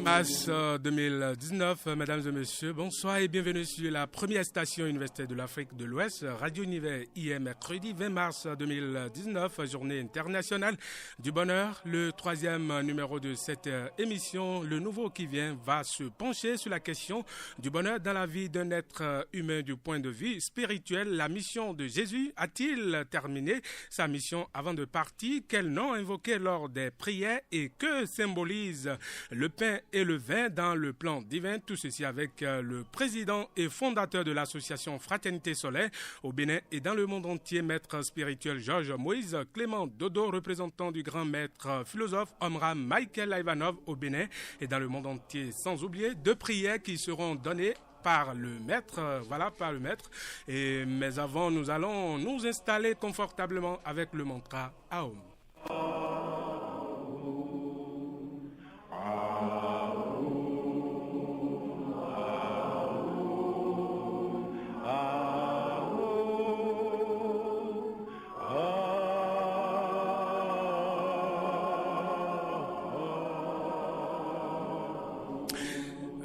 mars 2019, mesdames et messieurs, bonsoir et bienvenue sur la première station universitaire de l'Afrique de l'Ouest, Radio Univers, hier mercredi 20 mars 2019, journée internationale du bonheur. Le troisième numéro de cette émission, le nouveau qui vient, va se pencher sur la question du bonheur dans la vie d'un être humain du point de vue spirituel. La mission de Jésus a-t-il terminé sa mission avant de partir? Quel nom invoqué lors des prières et que symbolise le pain et le vin dans le plan divin? Tout ceci avec le président et fondateur de l'association Fraternité Solaire au Bénin et dans le monde entier, maître spirituel Georges Moïse Clément Dodo, représentant du grand maître philosophe Omra Michael Ivanov au Bénin et dans le monde entier, sans oublier deux prières qui seront données par le maître, par le maître. Mais avant, nous allons nous installer confortablement avec le mantra Aum.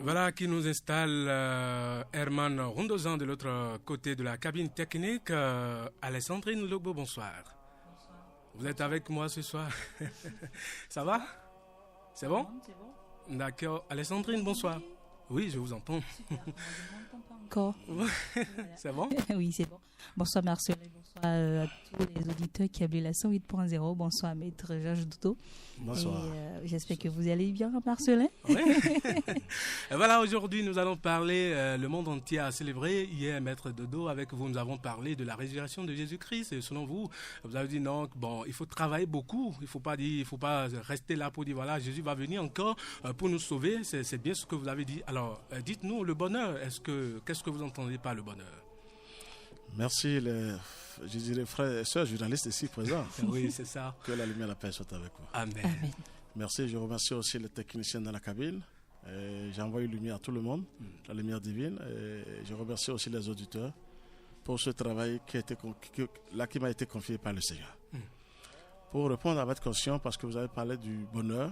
Voilà qui nous installe Herman Rondozan de l'autre côté de la cabine technique. Alessandrine Logbo, bonsoir. Vous êtes avec moi ce soir. Ça va? C'est bon? C'est bon. D'accord. Alessandrine, bonsoir. Oui, je vous entends. Super. On ne m'entend pas encore. C'est bon? Oui, c'est bon. Bonsoir Marcelin, bonsoir à tous les auditeurs qui appellent la 108.0. Bonsoir maître Georges Dodo. Bonsoir. Et, j'espère que vous allez bien, Marcelin. Oui. Et voilà, aujourd'hui nous allons parler, le monde entier a célébré hier, maître Dodo, avec vous nous avons parlé de la résurrection de Jésus-Christ. Et selon vous, vous avez dit non, bon, il faut travailler beaucoup, il faut pas rester là pour dire voilà, Jésus va venir encore pour nous sauver. C'est bien ce que vous avez dit. Alors, dites-nous le bonheur, qu'est-ce que vous entendez par le bonheur? Merci, je dirais frères et sœurs journalistes ici présents. Oui, c'est ça. Que la lumière et la paix soient avec vous. Amen. Amen. Merci, je remercie aussi les techniciens dans la cabine. J'envoie une lumière à tout le monde, la lumière divine. Et je remercie aussi les auditeurs pour ce travail qui m'a été confié par le Seigneur. Pour répondre à votre question, parce que vous avez parlé du bonheur,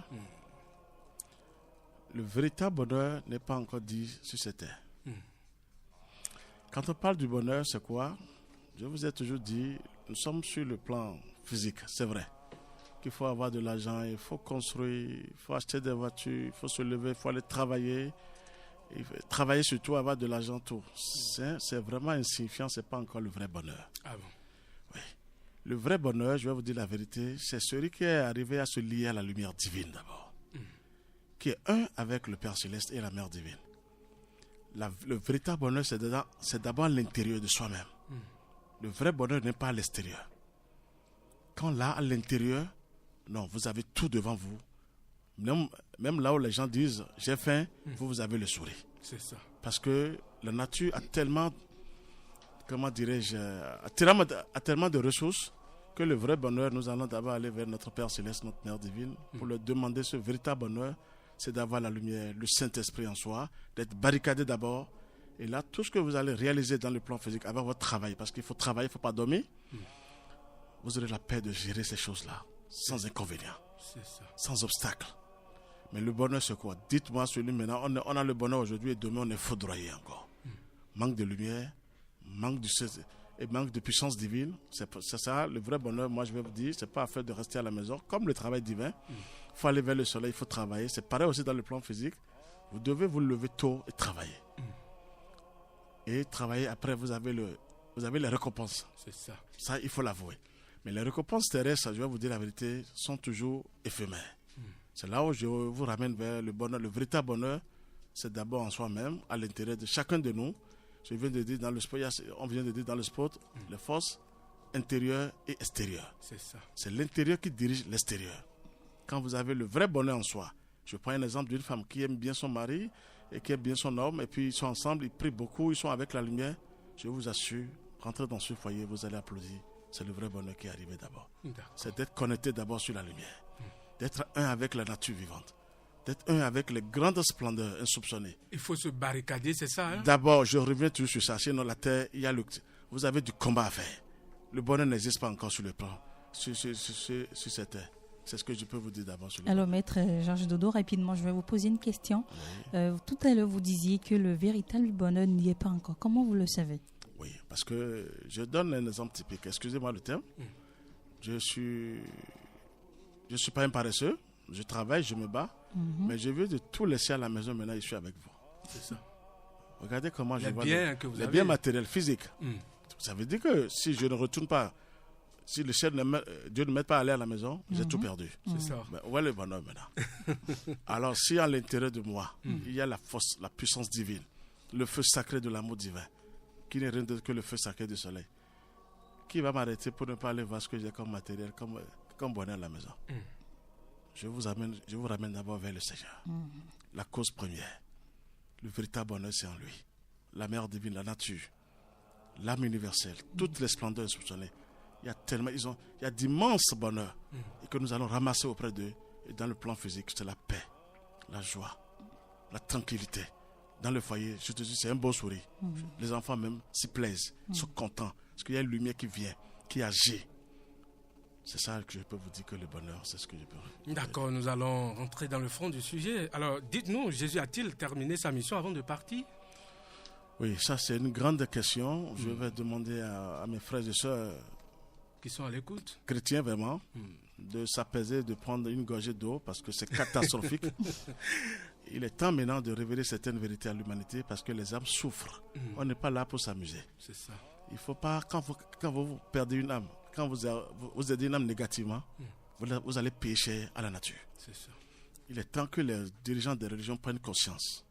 le véritable bonheur n'est pas encore dit sur cette terre. Quand on parle du bonheur, c'est quoi? Je vous ai toujours dit, nous sommes sur le plan physique, c'est vrai. Qu'il faut avoir de l'argent, il faut construire, il faut acheter des voitures, il faut se lever, il faut aller travailler. Travailler surtout, avoir de l'argent, tout. C'est vraiment insignifiant, c'est pas encore le vrai bonheur. Ah bon? Oui. Le vrai bonheur, je vais vous dire la vérité, c'est celui qui est arrivé à se lier à la lumière divine d'abord. Qui est un avec le Père Céleste et la Mère divine. Le véritable bonheur, c'est d'abord l'intérieur de soi-même. Le vrai bonheur n'est pas à l'extérieur. Quand là, à l'intérieur, non, vous avez tout devant vous. Même là où les gens disent « j'ai faim », vous avez le sourire. C'est ça. Parce que la nature a tellement, comment dirais-je, a tellement de ressources que le vrai bonheur, nous allons d'abord aller vers notre Père Céleste, notre Mère divine, pour leur demander ce véritable bonheur. C'est d'avoir la lumière, le Saint-Esprit en soi, d'être barricadé d'abord. Et là, tout ce que vous allez réaliser dans le plan physique, avec votre travail, parce qu'il faut travailler, il ne faut pas dormir, vous aurez la paix de gérer ces choses-là, sans inconvénient, sans obstacle. Mais le bonheur, c'est quoi? Dites-moi celui maintenant, on a le bonheur aujourd'hui et demain, on est foudroyé encore. Manque de lumière, manque de puissance divine. C'est ça, le vrai bonheur, moi je vais vous dire, c'est pas affaire de rester à la maison, comme le travail divin. Il faut aller vers le soleil, il faut travailler. C'est pareil aussi dans le plan physique. Vous devez vous lever tôt et travailler. Et travailler, après, vous avez les récompenses. C'est ça. Ça, il faut l'avouer. Mais les récompenses terrestres, je vais vous dire la vérité, sont toujours éphémères. C'est là où je vous ramène vers le bonheur. Le véritable bonheur, c'est d'abord en soi-même, à l'intérieur de chacun de nous. On vient de dire dans le sport, les forces intérieures et extérieures. C'est ça. C'est l'intérieur qui dirige l'extérieur. Quand vous avez le vrai bonheur en soi, je prends un exemple d'une femme qui aime bien son mari et qui aime bien son homme, et puis ils sont ensemble, ils prient beaucoup, ils sont avec la lumière. Je vous assure, rentrez dans ce foyer, vous allez applaudir. C'est le vrai bonheur qui est arrivé d'abord. C'est d'être connecté d'abord sur la lumière, d'être un avec la nature vivante, d'être un avec les grandes splendeurs insoupçonnées. Il faut se barricader, c'est ça, hein? D'abord, je reviens toujours sur ça. Sinon, la terre, vous avez du combat à faire. Le bonheur n'existe pas encore sur le plan, sur cette terre. C'est ce que je peux vous dire d'abord sur le Alors, Maître Georges Dodo, rapidement, je vais vous poser une question. Tout à l'heure, vous disiez que le véritable bonheur n'y est pas encore. Comment vous le savez? Oui, parce que je donne un exemple typique. Excusez-moi le terme. Je suis pas un paresseux. Je travaille, je me bats. Mais je veux de tout laisser à la maison. Maintenant, je suis avec vous. C'est ça. Regardez comment je vois les biens matériels, physiques. Ça veut dire que si je ne retourne pas, si le ciel Dieu ne m'aide pas à aller à la maison, j'ai tout perdu. C'est ça. Mais où est le bonheur maintenant? Alors, si à l'intérieur de moi, il y a la force, la puissance divine, le feu sacré de l'amour divin, qui n'est rien d'autre que le feu sacré du soleil, qui va m'arrêter pour ne pas aller voir ce que j'ai comme matériel, comme bonheur à la maison? Je vous ramène d'abord vers le Seigneur. La cause première. Le véritable bonheur, c'est en lui. La mère divine, la nature, l'âme universelle, toutes les splendeurs soupçonnées. Il y a d'immenses bonheurs et que nous allons ramasser auprès d'eux. Et dans le plan physique, c'est la paix, la joie, la tranquillité. Dans le foyer, je te dis, c'est un beau sourire. Les enfants même s'y plaisent, sont contents. Parce qu'il y a une lumière qui vient, qui agit. C'est ça que je peux vous dire que le bonheur, c'est ce que je peux. D'accord, nous allons rentrer dans le fond du sujet. Alors, dites-nous, Jésus a-t-il terminé sa mission avant de partir? Oui, ça c'est une grande question. Je vais demander à mes frères et sœurs qui sont à l'écoute, chrétiens vraiment, de s'apaiser, de prendre une gorgée d'eau parce que c'est catastrophique. Il est temps maintenant de révéler certaines vérités à l'humanité parce que les âmes souffrent. On n'est pas là pour s'amuser. C'est ça. Il ne faut pas, quand vous perdez une âme, quand vous aidez une âme négativement, vous allez pécher à la nature. C'est ça. Il est temps que les dirigeants des religions prennent conscience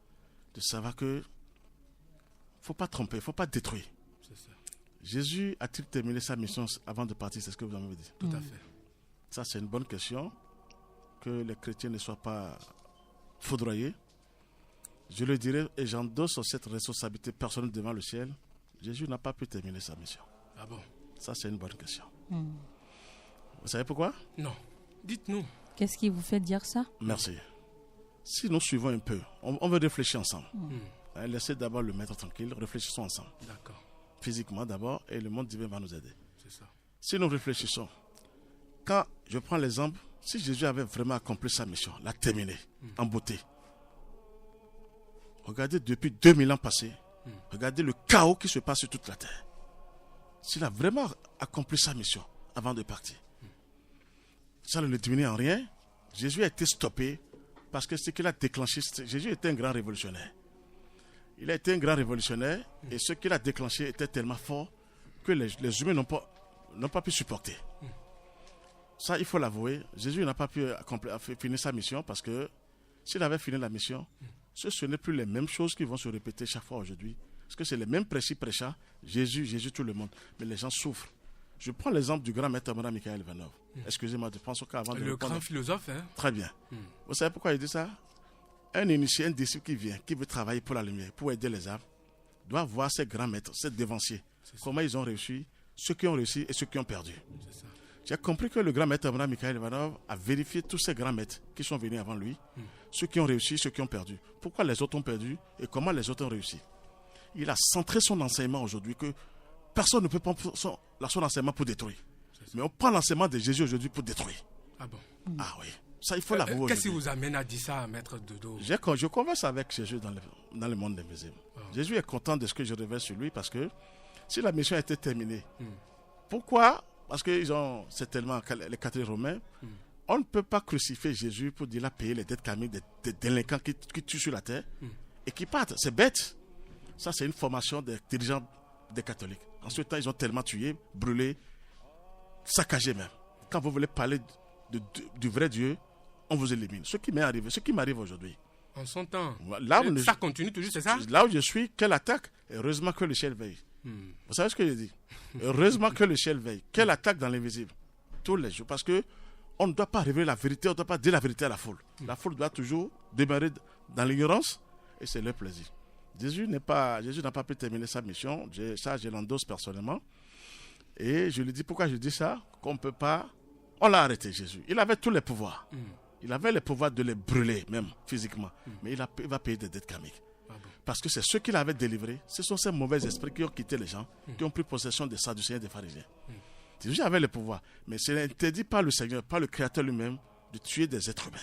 de savoir que il ne faut pas tromper, il ne faut pas détruire. C'est ça. Jésus a-t-il terminé sa mission avant de partir? C'est ce que vous avez dit. Tout à fait. Ça, c'est une bonne question. Que les chrétiens ne soient pas foudroyés. Je le dirais et j'endosse cette responsabilité personnelle devant le ciel. Jésus n'a pas pu terminer sa mission. Ah bon? Ça, c'est une bonne question. Vous savez pourquoi? Non. Dites-nous. Qu'est-ce qui vous fait dire ça? Merci. Si nous suivons un peu, on veut réfléchir ensemble. Laissez d'abord le maître tranquille, réfléchissons ensemble. D'accord. Physiquement d'abord, et le monde divin va nous aider. C'est ça. Si nous réfléchissons, quand je prends l'exemple, si Jésus avait vraiment accompli sa mission, l'a terminé en beauté, regardez depuis 2000 ans passés, regardez le chaos qui se passe sur toute la terre. S'il a vraiment accompli sa mission avant de partir, ça ne le diminue en rien. Jésus a été stoppé parce que ce qu'il a déclenché, Jésus était un grand révolutionnaire. Il a été un grand révolutionnaire et ce qu'il a déclenché était tellement fort que les humains n'ont pas pu supporter. Ça, il faut l'avouer. Jésus n'a pas pu finir sa mission parce que s'il avait fini la mission, ce n'est plus les mêmes choses qui vont se répéter chaque fois aujourd'hui. Parce que c'est les mêmes prêchants, Jésus, tout le monde. Mais les gens souffrent. Je prends l'exemple du grand maître Abraham Michael Ivanov. Excusez-moi de prendre ce cas avant de le grand philosophe, hein? Très bien. Vous savez pourquoi il dit ça? Un initié, un disciple qui vient, qui veut travailler pour la lumière, pour aider les âmes, doit voir ses grands maîtres, ses dévanciers. Comment ils ont réussi, ceux qui ont réussi et ceux qui ont perdu. J'ai compris que le grand maître Abraham Michael Ivanov a vérifié tous ces grands maîtres qui sont venus avant lui, ceux qui ont réussi, ceux qui ont perdu. Pourquoi les autres ont perdu et comment les autres ont réussi. Il a centré son enseignement aujourd'hui que personne ne peut prendre son enseignement pour détruire. Mais on prend l'enseignement de Jésus aujourd'hui pour détruire. Ah bon? Ah oui. Ça, il faut l'avouer. Qu'est-ce qui vous amène à dire ça, maître Dodo? Je converse avec Jésus dans le monde invisible. Jésus est content de ce que je révèle sur lui parce que si la mission a été terminée, pourquoi? Parce que c'est tellement les catholiques romains, on ne peut pas crucifier Jésus pour dire qu'il a payé les dettes karmiques des délinquants qui tuent sur la terre et qui partent. C'est bête. Ça, c'est une formation des dirigeants des catholiques. En ce temps, ils ont tellement tué, brûlé, saccagé même. Quand vous voulez parler du vrai Dieu, on vous élimine. Ce qui m'arrive aujourd'hui. En son temps. Ça continue toujours, c'est ça? Là où je suis, quelle attaque? Heureusement que le ciel veille. Vous savez ce que je dis? Heureusement que le ciel veille. Quelle attaque dans l'invisible? Tous les jours. Parce que on ne doit pas révéler la vérité, on ne doit pas dire la vérité à la foule. La foule doit toujours demeurer dans l'ignorance et c'est leur plaisir. Jésus n'a pas pu terminer sa mission. Ça, je l'endosse personnellement. Et je lui dis pourquoi je dis ça? Qu'on ne peut pas. On l'a arrêté, Jésus. Il avait tous les pouvoirs. Il avait le pouvoir de les brûler, même physiquement. Mais il va payer des dettes karmiques. Parce que c'est ceux qu'il avait délivrés. Ce sont ces mauvais esprits qui ont quitté les gens, qui ont pris possession des Sadducéens et des pharisiens. Jésus avait le pouvoir. Mais c'est interdit par le Seigneur, par le Créateur lui-même, de tuer des êtres humains.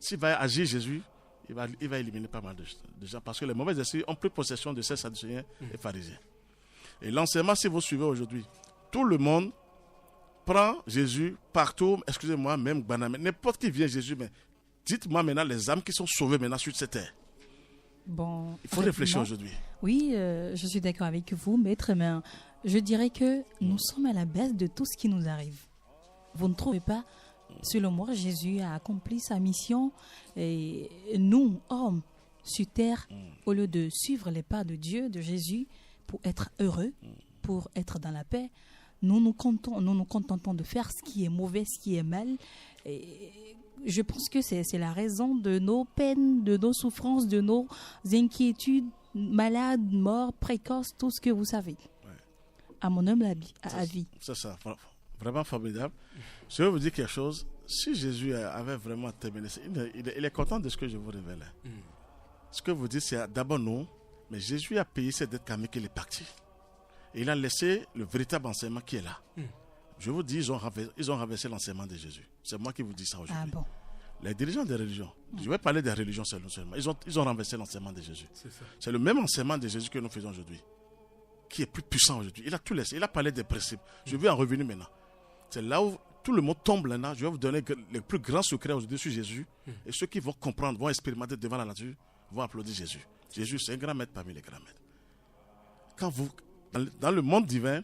S'il va agir Jésus, il va éliminer pas mal de gens. Parce que les mauvais esprits ont pris possession de ces Sadducéens et pharisiens. Et l'enseignement, si vous suivez aujourd'hui, tout le monde prend Jésus partout, excusez-moi, même banal. N'importe qui vient Jésus, mais dites-moi maintenant les âmes qui sont sauvées maintenant sur cette terre. Bon, il faut réfléchir aujourd'hui. Oui, je suis d'accord avec vous, maître, mais je dirais que nous sommes à la base de tout ce qui nous arrive. Vous ne trouvez pas? Selon moi, Jésus a accompli sa mission et nous, hommes, sur terre, au lieu de suivre les pas de Dieu, de Jésus, pour être heureux, pour être dans la paix, nous nous contentons de faire ce qui est mauvais, ce qui est mal. Et je pense que c'est la raison de nos peines, de nos souffrances, de nos inquiétudes, malades, morts, précoces, tout ce que vous savez. Ouais. À mon humble avis. C'est ça, vraiment formidable. Je vais vous dire quelque chose. Si Jésus avait vraiment terminé, il est content de ce que je vous révèle. Ce que vous dites, c'est d'abord non, mais Jésus a payé cette dette karmique, il est parti. Et il a laissé le véritable enseignement qui est là. Je vous dis, ils ont renversé l'enseignement de Jésus. C'est moi qui vous dis ça aujourd'hui. Ah bon? Les dirigeants des religions, je vais parler des religions seulement. Ils ont renversé l'enseignement de Jésus. C'est le même enseignement de Jésus que nous faisons aujourd'hui, qui est plus puissant aujourd'hui. Il a tout laissé. Il a parlé des principes. Je vais en revenir maintenant. C'est là où tout le monde tombe là. Je vais vous donner les plus grands secrets aujourd'hui sur Jésus. Et ceux qui vont comprendre, vont expérimenter devant la nature, vont applaudir Jésus. Jésus, c'est un grand maître parmi les grands maîtres. Quand vous, dans le monde divin,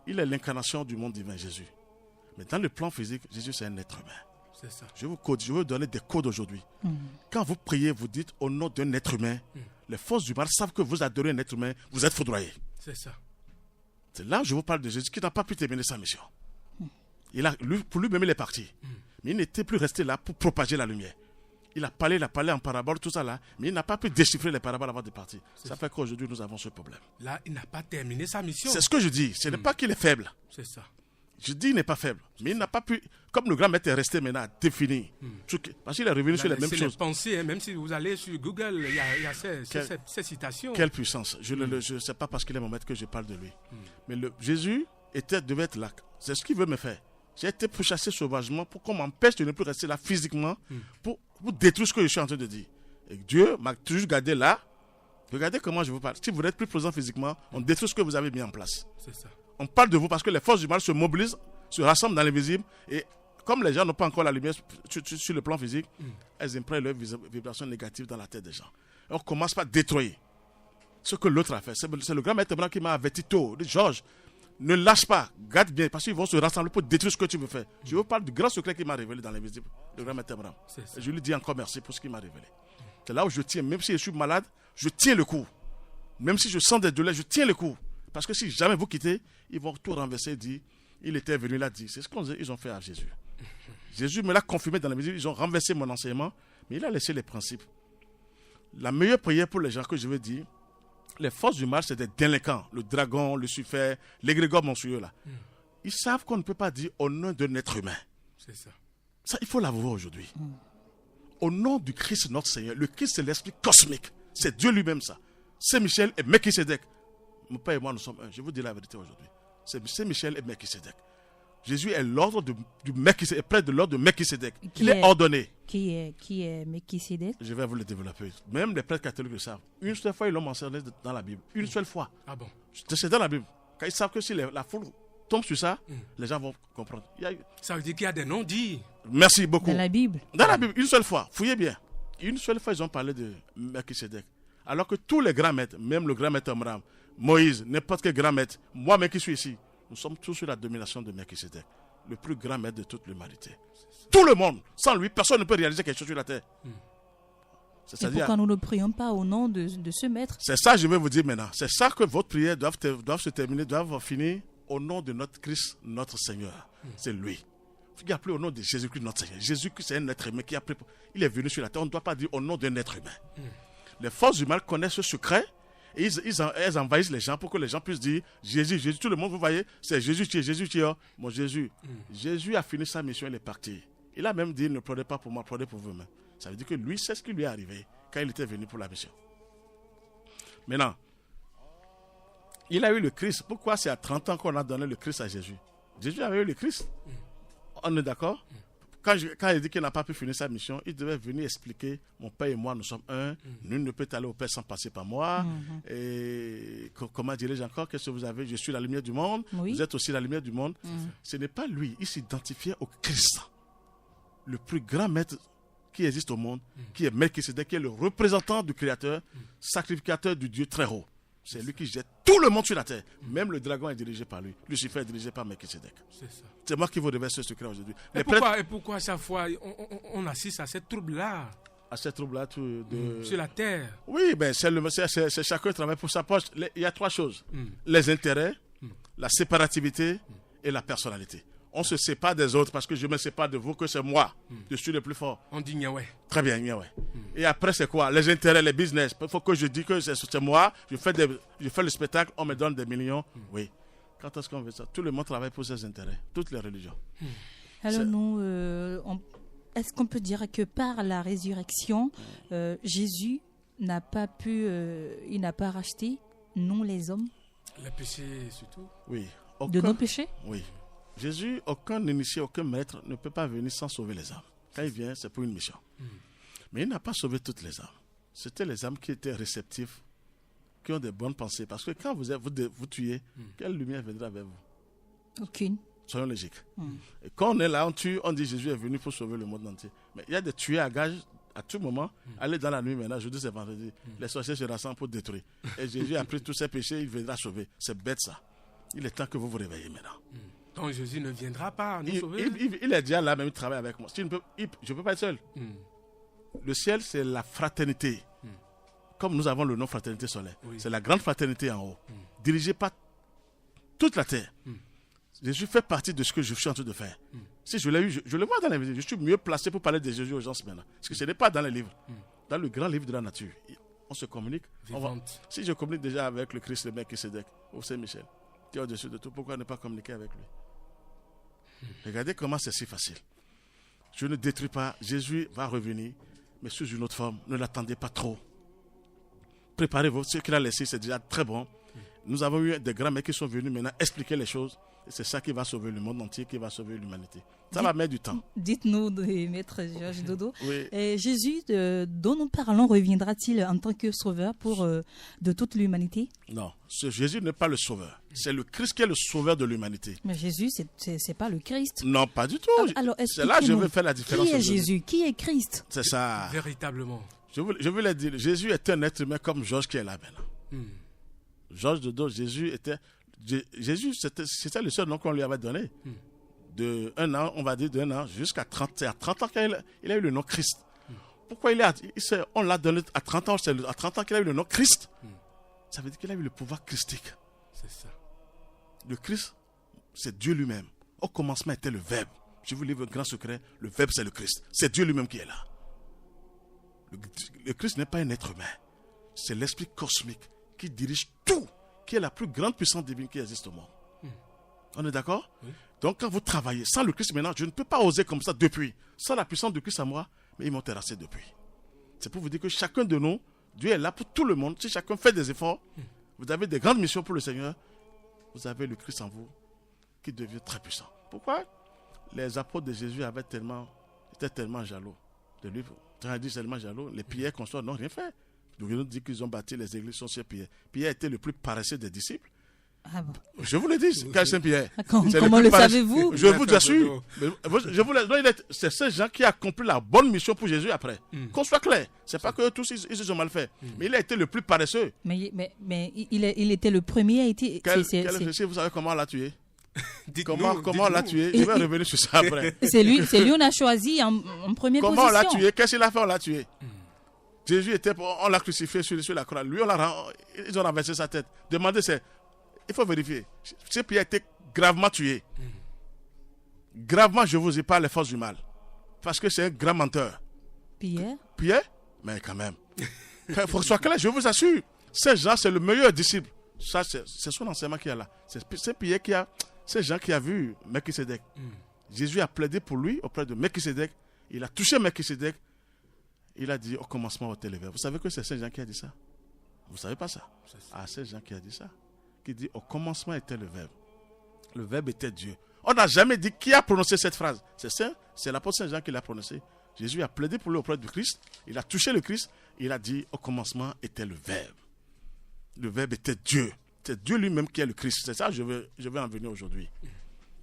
il est l'incarnation du monde divin, Jésus. Mais dans le plan physique, Jésus, c'est un être humain. C'est ça. Je vais vous donner des codes aujourd'hui. Quand vous priez, vous dites au nom d'un être humain, les forces du mal savent que vous adorez un être humain, vous êtes foudroyé. C'est ça. C'est là que je vous parle de Jésus qui n'a pas pu terminer sa mission. Pour lui-même, il est parti. Mais il n'était plus resté là pour propager la lumière. Il a parlé en parabole, tout ça là, mais il n'a pas pu déchiffrer les paraboles avant de partir. Ça fait qu'aujourd'hui, nous avons ce problème. Là, il n'a pas terminé sa mission. C'est ce que je dis. Ce n'est pas qu'il est faible. C'est ça. Je dis qu'il n'est pas faible, mais il n'a pas pu, comme le grand maître est resté maintenant à définir, parce qu'il est revenu sur les mêmes choses. Pensées, hein, même si vous allez sur Google, il y a ces citations. Quelle puissance. Je ne sais pas parce qu'il est mon maître que je parle de lui. Mais Jésus devait être là. C'est ce qu'il veut me faire. J'ai été pourchassé sauvagement pour qu'on m'empêche de ne plus rester là physiquement, pour détruire ce que je suis en train de dire. Et Dieu m'a toujours gardé là. Regardez comment je vous parle. Si vous n'êtes plus présent physiquement, on détruit ce que vous avez mis en place. C'est ça. On parle de vous parce que les forces du mal se mobilisent, se rassemblent dans l'invisible. Et comme les gens n'ont pas encore la lumière sur le plan physique, elles imprègnent leurs vibrations négatives dans la tête des gens. Et on commence par détruire ce que l'autre a fait. C'est le grand maître blanc qui m'a averti tôt. Il dit, Georges, ne lâche pas, garde bien, parce qu'ils vont se rassembler pour détruire ce que tu veux faire. Je vous parle du grand secret qu'il m'a révélé dans l'invisible, le grand maître blanc. Et je lui dis encore merci pour ce qu'il m'a révélé. C'est là où je tiens, même si je suis malade, je tiens le coup. Même si je sens des douleurs, je tiens le coup. Parce que si jamais vous quittez, ils vont tout renverser et dire, il était venu là, dit. C'est ce qu'ils ont fait à Jésus. Jésus me l'a confirmé dans l'invisible, ils ont renversé mon enseignement, mais il a laissé les principes. La meilleure prière pour les gens que je veux dire, les forces du mal, c'est des délinquants, le dragon, Lucifer, l'égrégore monstrueux là. Ils savent qu'on ne peut pas dire au nom d'un être humain. C'est ça. Ça, il faut l'avouer aujourd'hui. Au nom du Christ notre Seigneur, le Christ c'est l'esprit cosmique. C'est Dieu lui-même ça. Saint-Michel et Melchisédek. Mon père et moi, nous sommes un. Je vous dis la vérité aujourd'hui. C'est Saint-Michel et Melchisédek. Jésus est l'ordre du Melchisédek, près de l'ordre de Melchisédek. Il est ordonné. Qui est Melchisédek? Je vais vous le développer. Même les prêtres catholiques le savent. Une seule fois, ils l'ont mentionné dans la Bible. Une seule fois. Ah bon? C'est dans la Bible. Quand ils savent que si la foule tombe sur ça, les gens vont comprendre. Ça veut dire qu'il y a des noms dits. Merci beaucoup. Dans la Bible? Dans la Bible, une seule fois. Fouillez bien. Une seule fois, ils ont parlé de Melchisédek. Alors que tous les grands maîtres, même le grand maître Abraham, Moïse, n'importe quel grand maître, moi-même qui suis ici, nous sommes tous sous la domination de Melchisédek, le plus grand maître de toute l'humanité. Tout le monde, sans lui, personne ne peut réaliser quelque chose sur la terre. Et pourquoi nous ne prions pas au nom de ce maître? C'est ça que je vais vous dire maintenant. C'est ça que votre prière doivent se terminer, doivent finir au nom de notre Christ, notre Seigneur. C'est lui. Il n'y a plus au nom de Jésus-Christ, notre Seigneur. Jésus-Christ, c'est un être humain qui a pris. Il est venu sur la terre. On ne doit pas dire au nom d'un être humain. Les forces du mal connaissent ce secret. Et elles envahissent les gens pour que les gens puissent dire Jésus, Jésus. Tout le monde, vous voyez, c'est Jésus qui est. Mon Jésus. Jésus a fini sa mission, il est parti. Il a même dit ne pleurez pas pour moi, pleurez pour vous-même. Ça veut dire que lui, c'est ce qui lui est arrivé quand il était venu pour la mission. Maintenant, il a eu le Christ. Pourquoi c'est à 30 ans qu'on a donné le Christ à Jésus? Jésus avait eu le Christ. On est d'accord? Quand il dit qu'il n'a pas pu finir sa mission, il devait venir expliquer, mon Père et moi, nous sommes un, nul ne peut aller au Père sans passer par moi. Et comment dirais-je encore, qu'est-ce que vous avez? Je suis la lumière du monde, vous êtes aussi la lumière du monde. Ce n'est pas lui, il s'identifiait au Christ, le plus grand maître qui existe au monde, qui est Melchisédek, qui est le représentant du Créateur, sacrificateur du Dieu très haut. C'est lui qui jette tout le monde sur la terre. Même le dragon est dirigé par lui. Lucifer est dirigé par Melchisédek. C'est moi qui vous révèle ce secret aujourd'hui. Et pourquoi à chaque fois on assiste à cette trouble-là? À cette trouble-là sur la terre. Oui, ben c'est chacun travaille pour sa poche. Il y a trois choses. Les intérêts, la séparativité et la personnalité. On se sépare des autres parce que je me sépare de vous, que c'est moi. Je suis le plus fort. On dit Niaoué. Très bien, Niaoué. Et après, c'est quoi? Les intérêts, les business. Il faut que je dise que c'est moi. Je fais le spectacle, on me donne des millions. Oui. Quand est-ce qu'on veut ça? Tout le monde travaille pour ses intérêts. Toutes les religions. Alors nous, est-ce qu'on peut dire que par la résurrection, Jésus n'a pas pu, il n'a pas racheté, nous les hommes? Les péchés surtout? Oui. De nos péchés? Oui. Jésus, aucun initié, aucun maître ne peut pas venir sans sauver les âmes. Quand il vient, c'est pour une mission. Mais il n'a pas sauvé toutes les âmes. C'était les âmes qui étaient réceptives, qui ont des bonnes pensées. Parce que quand vous tuez, quelle lumière viendra vers vous? Aucune. Soyons logiques. Et quand on est là, on tue, on dit Jésus est venu pour sauver le monde entier. Mais il y a des tués à gages à tout moment. Allez dans la nuit maintenant, jeudi c'est vendredi. Les sorciers se rassemblent pour détruire. Et Jésus a pris tous ses péchés, il viendra sauver. C'est bête ça. Il est temps que vous vous réveillez maintenant. Donc Jésus ne viendra pas nous sauver. Il est déjà là, même il travaille avec moi. Je ne peux pas être seul. Le ciel, c'est la fraternité. Comme nous avons le nom fraternité solaire. C'est la grande fraternité en haut. Dirigée par toute la terre. Jésus fait partie de ce que je suis en train de faire. Si je l'ai eu, je le vois dans les livres. Je suis mieux placé pour parler de Jésus aux gens maintenant. Parce que ce n'est pas dans les livres. Dans le grand livre de la nature. On se communique. Si je communique déjà avec le Christ, le Melchisédek, ou Saint-Michel, qui est au-dessus de tout, pourquoi ne pas communiquer avec lui? Regardez comment c'est si facile. Je ne détruis pas. Jésus va revenir, mais sous une autre forme. Ne l'attendez pas trop. Préparez-vous. Ce qu'il a laissé, c'est déjà très bon. Nous avons eu des grands mecs qui sont venus maintenant expliquer les choses. Et c'est ça qui va sauver le monde entier, qui va sauver l'humanité. Ça va mettre du temps. Dites-nous, Maître Georges Dodo, oui. Jésus, dont nous parlons, reviendra-t-il en tant que sauveur de toute l'humanité? Non, Jésus n'est pas le sauveur. C'est le Christ qui est le sauveur de l'humanité. Mais Jésus, c'est pas le Christ. Non, pas du tout. Alors, c'est là que je veux faire la différence. Qui est Jésus? Qui est Christ? C'est ça. Véritablement. Je voulais dire, Jésus est un être humain comme Georges qui est là maintenant. Georges Dodo, Jésus, c'était le seul nom qu'on lui avait donné. De 1 an, on va dire de 1 an, jusqu'à 30. C'est à 30 ans qu'il a eu le nom Christ. Pourquoi on l'a donné à 30 ans? C'est à 30 ans qu'il a eu le nom Christ. Ça veut dire qu'il a eu le pouvoir christique. C'est ça. Le Christ, c'est Dieu lui-même. Au commencement était le Verbe. Je vous livre un grand secret. Le Verbe, c'est le Christ. C'est Dieu lui-même qui est là. Le Christ n'est pas un être humain. C'est l'esprit cosmique qui dirige tout, qui est la plus grande puissance divine qui existe au monde. On est d'accord? Oui. Donc quand vous travaillez sans le Christ maintenant, je ne peux pas oser comme ça depuis. Sans la puissance de Christ à moi, mais ils m'ont terrassé depuis. C'est pour vous dire que chacun de nous, Dieu est là pour tout le monde. Si chacun fait des efforts, vous avez des grandes missions pour le Seigneur, vous avez le Christ en vous qui devient très puissant. Pourquoi? Les apôtres de Jésus étaient tellement jaloux de lui. Quand on dit tellement jaloux, les Pierre consorts n'ont rien fait. Nous venons de dire qu'ils ont bâti les églises sur Pierre. Pierre était le plus paresseux des disciples. Ah bon? Je vous le dis, Saint-Pierre. Comment le savez-vous? Je vous assure. C'est ces gens qui ont accompli la bonne mission pour Jésus après. Qu'on soit clair. C'est pas que tous ils ont mal fait. Mais il a été le plus paresseux. Mais il était le premier à être. Vous savez comment on l'a tué? Comment on l'a tué? Je vais revenir sur ça après. C'est lui on a choisi en première position. Comment on l'a tué? Qu'est-ce qu'il a fait? On l'a tué. Jésus on l'a crucifié sur la croix. Lui, ils ont renversé sa tête. Demandez, il faut vérifier. Ce Pierre a été gravement tué. Gravement, je vous ai pas les forces du mal. Parce que c'est un grand menteur. Pierre? Mais quand même. Il faut que ce soit clair, je vous assure. Ces gens, c'est le meilleur disciple. Ça, c'est son enseignement qui est là. C'est Pierre ces gens qui a vu Melchisédek. Jésus a plaidé pour lui auprès de Melchisédek. Il a touché Melchisédek. Il a dit au commencement était le Verbe. Vous savez que c'est ces gens qui a dit ça? Vous ne savez pas ça? C'est ces gens qui a dit ça. Qui dit au commencement était le Verbe. Le Verbe était Dieu. On n'a jamais dit qui a prononcé cette phrase. C'est l'apôtre Saint Jean qui l'a prononcée. Jésus a plaidé pour lui auprès du Christ. Il a touché le Christ. Il a dit, au commencement était le Verbe. Le Verbe était Dieu. C'est Dieu lui-même qui est le Christ. C'est ça que je veux en venir aujourd'hui.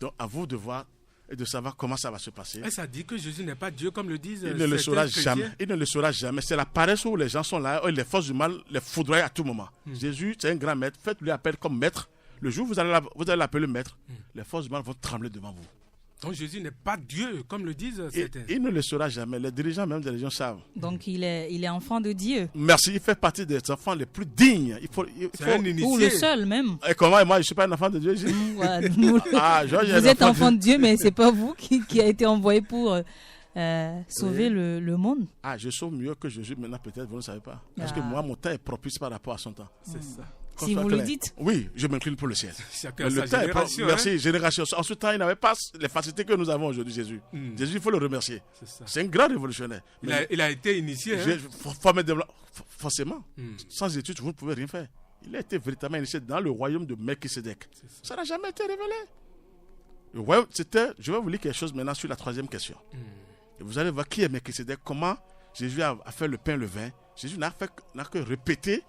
Donc, à vous de voir et de savoir comment ça va se passer. Et ça dit que Jésus n'est pas Dieu, comme le disent Il ne le saura jamais. Il ne le saura jamais. C'est la paresse où les gens sont là, et les forces du mal les foudroient à tout moment. Jésus, c'est un grand maître. Faites-lui appel comme maître. Le jour où vous allez l'appeler maître, les forces du mal vont trembler devant vous. Donc Jésus n'est pas Dieu, comme le disent certains. Il ne le saura jamais. Les dirigeants même des régions savent. Donc il est enfant de Dieu. Merci, il fait partie des enfants les plus dignes. C'est un initié. Ou le seul même. Et comment, moi je ne suis pas un enfant de Dieu? Voilà, vous êtes enfant de Dieu, mais ce n'est pas vous qui a été envoyé pour sauver le monde. Ah, je sauve mieux que Jésus maintenant, peut-être, vous ne savez pas. Parce que moi, mon temps est propice par rapport à son temps. C'est ça. Si vous le dites. Oui, je m'incline pour le ciel. Chacun le sa génération. Merci, génération. En ce temps, il n'avait pas les facilités que nous avons aujourd'hui, Jésus. Jésus, il faut le remercier. C'est un grand révolutionnaire. Il a été initié. Forcément. Sans études, vous ne pouvez rien faire. Il a été véritablement initié dans le royaume de Melchisédek. Ça n'a jamais été révélé. Le royaume, je vais vous lire quelque chose maintenant sur la troisième question. Et vous allez voir qui est Melchisédek, comment Jésus a fait le pain et le vin. Jésus n'a que répété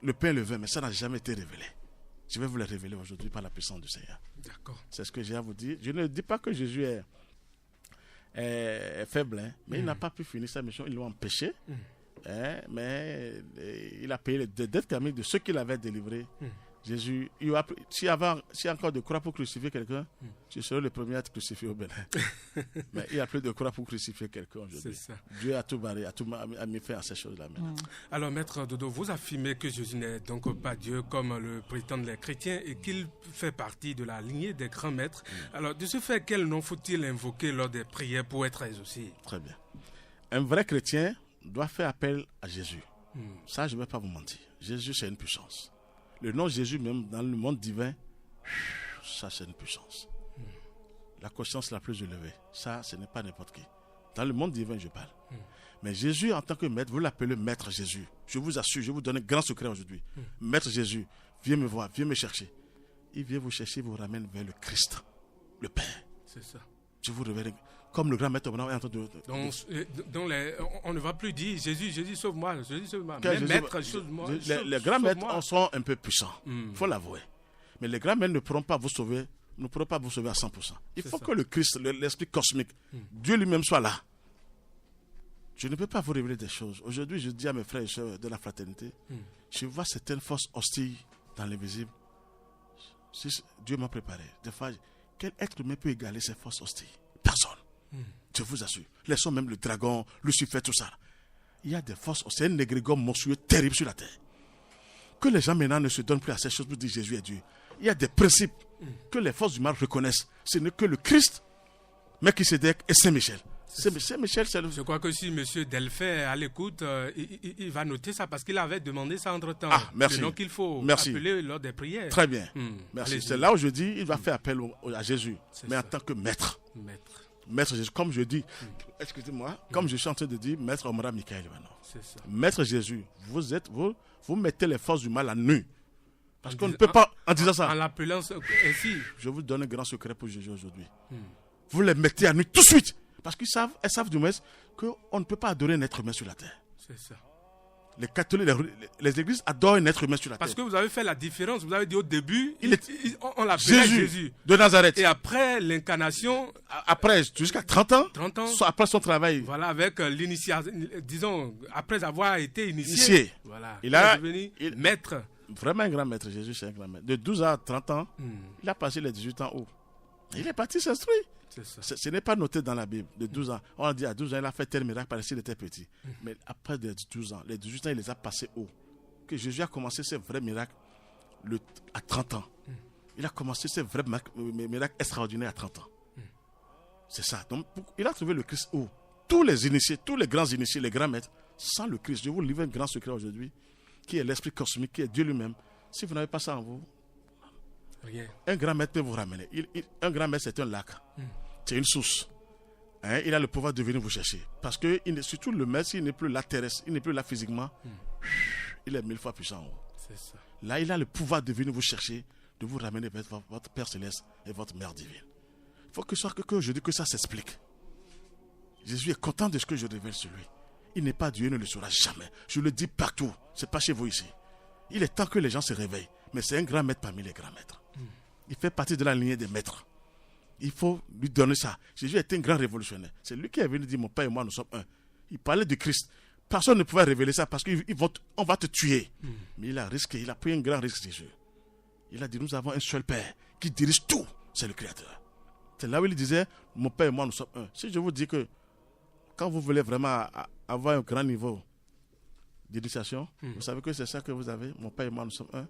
le pain et le vin, mais ça n'a jamais été révélé. Je vais vous le révéler aujourd'hui par la puissance du Seigneur. D'accord. C'est ce que j'ai à vous dire. Je ne dis pas que Jésus est faible, mais il n'a pas pu finir sa mission. Ils l'ont empêché. Mais il a payé les dettes karmiques de ceux qu'il avait délivrés. Jésus, s'il y a encore de croix pour crucifier quelqu'un, je serai le premier à être crucifié au Bénin. Mais il n'y a plus de croix pour crucifier quelqu'un aujourd'hui. Dieu a tout barré, a mis fin à ces choses-là. Alors, Maître Dodo, vous affirmez que Jésus n'est donc pas Dieu comme le prétendent les chrétiens et qu'il fait partie de la lignée des grands maîtres. Alors, de ce fait, quel nom faut-il invoquer lors des prières pour être exaucé? Très bien. Un vrai chrétien doit faire appel à Jésus. Ça, je ne vais pas vous mentir. Jésus, c'est une puissance. Le nom Jésus, même dans le monde divin, ça c'est une puissance. La conscience la plus élevée, ça ce n'est pas n'importe qui. Dans le monde divin, je parle. Mais Jésus, en tant que maître, vous l'appelez maître Jésus. Je vous assure, je vous donne un grand secret aujourd'hui. Maître Jésus, viens me voir, viens me chercher. Il vient vous chercher, il vous ramène vers le Christ, le Père. C'est ça. Je vous révèle, comme le grand maître est en train de... Donc on ne va plus dire Jésus sauve-moi, Jésus sauve-moi. Mais maître sauve-moi. Les grands maîtres sont un peu puissants, il faut l'avouer. Mais les grands maîtres ne pourront pas vous sauver, à 100%. Il faut que le Christ, l'esprit cosmique, Dieu lui-même soit là. Je ne peux pas vous révéler des choses. Aujourd'hui, je dis à mes frères et sœurs de la fraternité, je vois certaines forces hostiles dans l'invisible. Si Dieu m'a préparé. Des fois, quel être humain peut égaler ces forces hostiles? Personne. Je vous assure. Laissons même le dragon, Lucifer, tout ça. Il y a des forces, c'est un égrégore monstrueux terrible sur la terre. Que les gens maintenant ne se donnent plus à ces choses pour dire Jésus est Dieu. Il y a des principes que les forces du mal reconnaissent. Ce n'est que le Christ, Melchisédek et Saint-Michel. Saint-Michel, c'est le... Je crois que si M. Delphin est à l'écoute, il va noter ça parce qu'il avait demandé ça entre-temps. Ah, merci. Donc il faut appeler lors des prières. Très bien. Merci. C'est là où je dis, il va faire appel à Jésus, mais en tant que maître. Maître Jésus, comme je dis, excusez-moi, comme je suis en train de dire, Maître Omra Michael Ivanov. Maître Jésus, vous mettez les forces du mal à nu. Parce qu'on ne peut pas, en disant ça. En l'appelant ainsi. Je vous donne un grand secret pour Jésus aujourd'hui. Vous les mettez à nu tout de suite. Parce elles savent du moins qu'on ne peut pas adorer un être humain sur la terre. C'est ça. Les catholiques, les églises adorent un être humain sur la terre. Parce que vous avez fait la différence. Vous avez dit au début, on l'appelait Jésus de Nazareth. Et après l'incarnation... Après, jusqu'à 30 ans, après son travail. Voilà, avec l'initiation, disons, après avoir été initié. Voilà. Il est devenu maître. Vraiment un grand maître, Jésus, c'est un grand maître. De 12 à 30 ans, il a passé les 18 ans haut. Il est parti s'instruire. Ce n'est pas noté dans la Bible. De 12 ans, on a dit à 12 ans, il a fait tel miracle parce qu'il était petit. Mais après de 12 ans, les 18 ans, il les a passés haut. Que Jésus a commencé ses vrais miracles à 30 ans. Il a commencé ses vrais miracles extraordinaires à 30 ans. C'est ça. Donc, il a trouvé le Christ haut. Tous les initiés, tous les grands initiés, les grands maîtres, sans le Christ, je vous livre un grand secret aujourd'hui, qui est l'esprit cosmique, qui est Dieu lui-même. Si vous n'avez pas ça en vous, rien. Un grand maître peut vous ramener. Un grand maître, c'est un lac. C'est une source. Il a le pouvoir de venir vous chercher. Parce que surtout le maître, il n'est plus là terrestre, il n'est plus là physiquement. Il est 1000 fois puissant en haut. C'est ça. Là, il a le pouvoir de venir vous chercher de vous ramener vers votre Père Céleste et votre Mère Divine. Il faut que je dis que ça s'explique. Jésus est content de ce que je révèle sur lui. Il n'est pas Dieu, il ne le sera jamais. Je le dis partout, ce n'est pas chez vous ici. Il est temps que les gens se réveillent. Mais c'est un grand maître parmi les grands maîtres. Il fait partie de la lignée des maîtres. Il faut lui donner ça. Jésus était un grand révolutionnaire. C'est lui qui est venu dire, mon Père et moi, nous sommes un. Il parlait du Christ. Personne ne pouvait révéler ça parce qu'on va te tuer. Mais il a risqué, il a pris un grand risque, Jésus. Il a dit, nous avons un seul Père qui dirige tout. C'est le Créateur. C'est là où il disait, mon Père et moi, nous sommes un. Si je vous dis que quand vous voulez vraiment avoir un grand niveau d'initiation, vous savez que c'est ça que vous avez. Mon Père et moi, nous sommes un.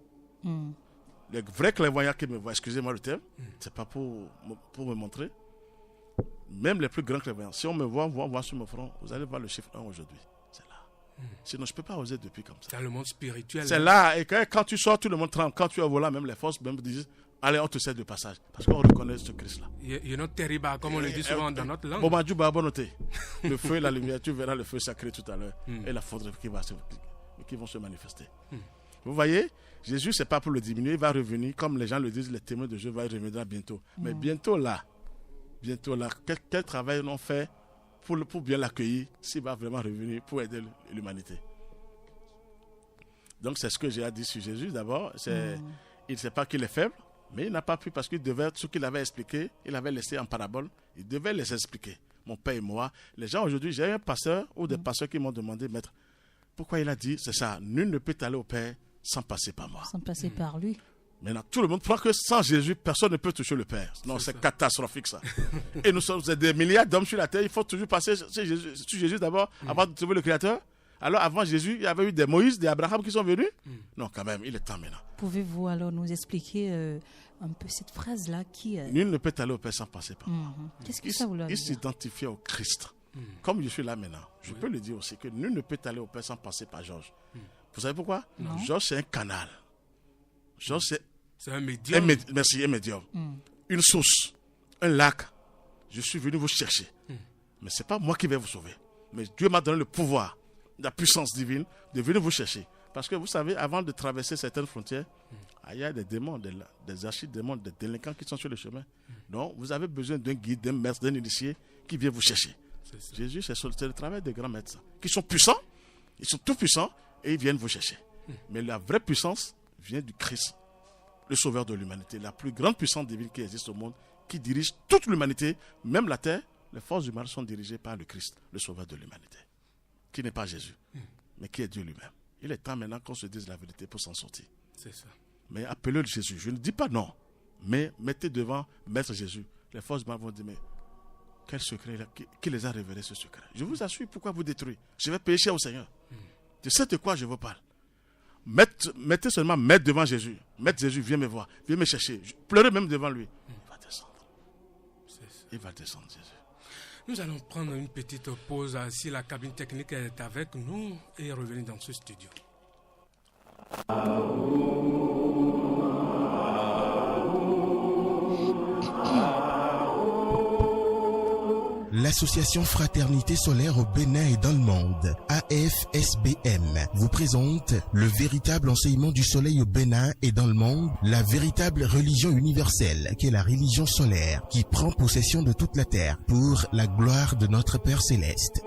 Les vrais clairvoyants qui me voient, excusez-moi le terme, c'est pas pour me montrer. Même les plus grands clairvoyants, si on me voit sur mon front, vous allez voir le chiffre 1 aujourd'hui. C'est là. Sinon, je ne peux pas oser depuis comme ça. Dans le monde spirituel. C'est là. Et quand tu sors, tout le monde tremble. Quand tu es au volant, même les forces même disent, allez, on te cède de passage. Parce qu'on reconnaît ce Christ-là. Il est notre terrible, comme on le dit souvent dans notre langue. Le feu et la lumière, tu verras le feu sacré tout à l'heure. Et la foudre qui vont se manifester. Vous voyez, Jésus, ce n'est pas pour le diminuer, il va revenir, comme les gens le disent, les témoins de Dieu vont revenir bientôt. Mais bientôt là, quel travail on fait pour bien l'accueillir, s'il va vraiment revenir pour aider l'humanité. Donc c'est ce que j'ai à dire sur Jésus. D'abord, il ne sait pas qu'il est faible, mais il n'a pas pu parce qu'il devait, ce qu'il avait expliqué, il avait laissé en parabole, il devait les expliquer. Mon Père et moi, les gens aujourd'hui, j'ai un pasteur ou des pasteurs qui m'ont demandé, maître, pourquoi il a dit, c'est ça, nul ne peut aller au Père sans passer par moi. Sans passer par lui. Maintenant, tout le monde croit que sans Jésus, personne ne peut toucher le Père. Non, c'est catastrophique ça. Et nous sommes des milliards d'hommes sur la terre, il faut toujours passer sur Jésus d'abord, avant de trouver le Créateur. Alors avant Jésus, il y avait eu des Moïse, des Abraham qui sont venus. Non, quand même, il est temps maintenant. Pouvez-vous alors nous expliquer un peu cette phrase-là qui... Nul ne peut aller au Père sans passer par moi. Qu'est-ce que ça voulait dire? Il s'identifiait au Christ. Comme je suis là maintenant, je peux le dire aussi que nul ne peut aller au Père sans passer par Georges. Vous savez pourquoi? Georges, c'est un canal. Georges, c'est un médium. Merci, un médium. Une source, un lac. Je suis venu vous chercher. Mais ce n'est pas moi qui vais vous sauver. Mais Dieu m'a donné le pouvoir, la puissance divine de venir vous chercher. Parce que vous savez, avant de traverser certaines frontières, il y a des démons, des archidémons, des délinquants qui sont sur le chemin. Donc, vous avez besoin d'un guide, d'un maître, d'un initié qui vient vous chercher. Jésus, c'est le travail des grands maîtres qui sont puissants, ils sont tout puissants et ils viennent vous chercher. Mais la vraie puissance vient du Christ, le sauveur de l'humanité, la plus grande puissance divine qui existe au monde, qui dirige toute l'humanité, même la terre. Les forces du mal sont dirigées par le Christ, le sauveur de l'humanité, qui n'est pas Jésus, mais qui est Dieu lui-même. Il est temps maintenant qu'on se dise la vérité pour s'en sortir. C'est ça. Mais appelez-le Jésus. Je ne dis pas non, mais mettez devant Maître Jésus. Les forces du mal vont dire, mais quel secret qui les a révélés ce secret? Je vous assure, pourquoi vous détruire? Je vais payer cher au Seigneur. Je sais de quoi je vous parle. Mettez seulement Maître devant Jésus. Maître Jésus, viens me voir, viens me chercher. Pleurez même devant lui. Il va descendre. Il va descendre, Jésus. Nous allons prendre une petite pause si la cabine technique est avec nous et revenir dans ce studio. L'association Fraternité Solaire au Bénin et dans le monde, AFSBM, vous présente le véritable enseignement du soleil au Bénin et dans le monde, la véritable religion universelle, qui est la religion solaire, qui prend possession de toute la terre pour la gloire de notre Père Céleste.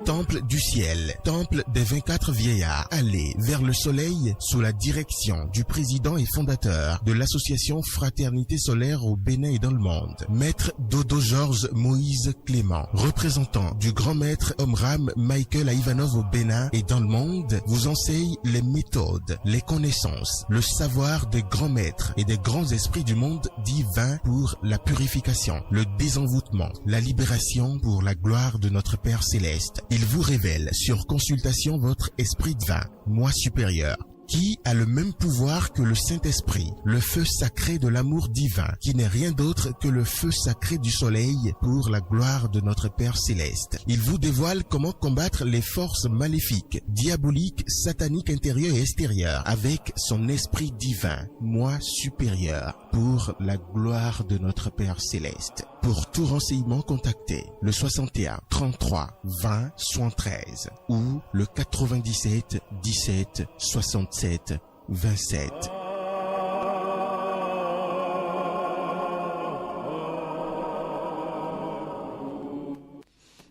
Temple du ciel, temple des 24 vieillards, allez vers le soleil sous la direction du président et fondateur de l'association Fraternité Solaire au Bénin et dans le monde, Maître Dodo Georges Moïse Clément, représentant du grand maître Omram Michael Ivanov au Bénin et dans le monde, vous enseigne les méthodes, les connaissances, le savoir des grands maîtres et des grands esprits du monde divin pour la purification, le désenvoûtement, la libération pour la gloire de notre Père Céleste. Il vous révèle sur consultation votre esprit divin, moi supérieur, qui a le même pouvoir que le Saint-Esprit, le feu sacré de l'amour divin, qui n'est rien d'autre que le feu sacré du soleil pour la gloire de notre Père Céleste. Il vous dévoile comment combattre les forces maléfiques, diaboliques, sataniques intérieures et extérieures, avec son esprit divin, moi supérieur, pour la gloire de notre Père Céleste. Pour tout renseignement, contactez le 61 33 20 73 ou le 97 17 67 27.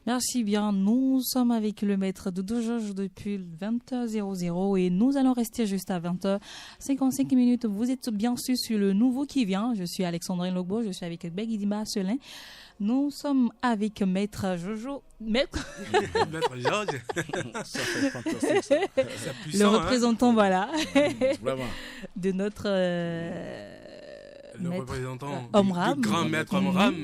Merci bien. Nous sommes avec le maître Doudou Georges depuis 20h00 et nous allons rester juste à 20h55. Vous êtes bien sûr sur le nouveau qui vient. Je suis Alexandrine Logbo, je suis avec Begidima Asselin. Nous sommes avec maître Jojo. Maître Georges. Ça fait fantastique. Ça. Puissant, le représentant, voilà, Vraiment. de notre le maître représentant Omram. du grand maître Omram.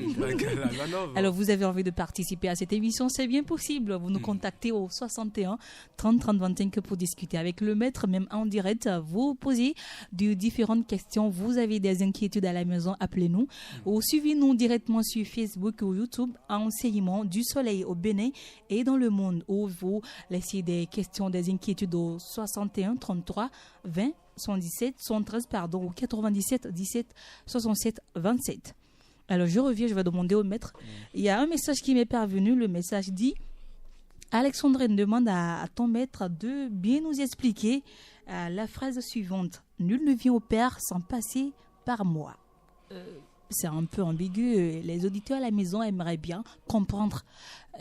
Alors, vous avez envie de participer à cette émission, c'est bien possible. Vous nous contactez au 61 30 30 25 pour discuter avec le maître, même en direct. Vous posez de différentes questions. Vous avez des inquiétudes à la maison, appelez-nous. Ou suivez-nous directement sur Facebook ou YouTube, Enseignement du Soleil au Bénin et dans le monde, où vous laissez des questions, des inquiétudes au 61 33 20 117, 113, pardon, ou 97 17 67 27. Alors je reviens, je vais demander au maître. Il y a un message qui m'est parvenu. Le message dit: Alexandrine demande à ton maître de bien nous expliquer la phrase suivante: nul ne vient au Père sans passer par moi. C'est un peu ambigu. Les auditeurs à la maison aimeraient bien comprendre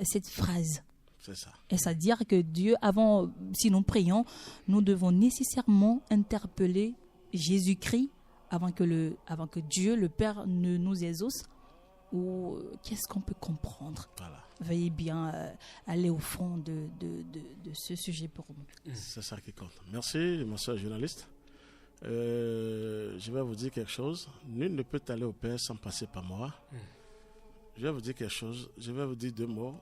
cette phrase. C'est ça. Et c'est-à-dire que Dieu, avant, si nous prions, nous devons nécessairement interpeller Jésus-Christ avant que Dieu, le Père, ne nous exauce. Ou qu'est-ce qu'on peut comprendre? Voilà. Veuillez bien aller au fond de ce sujet pour nous. C'est ça qui compte. Merci, monsieur le journaliste. Je vais vous dire quelque chose. Nul ne peut aller au Père sans passer par moi. Je vais vous dire quelque chose. Je vais vous dire deux mots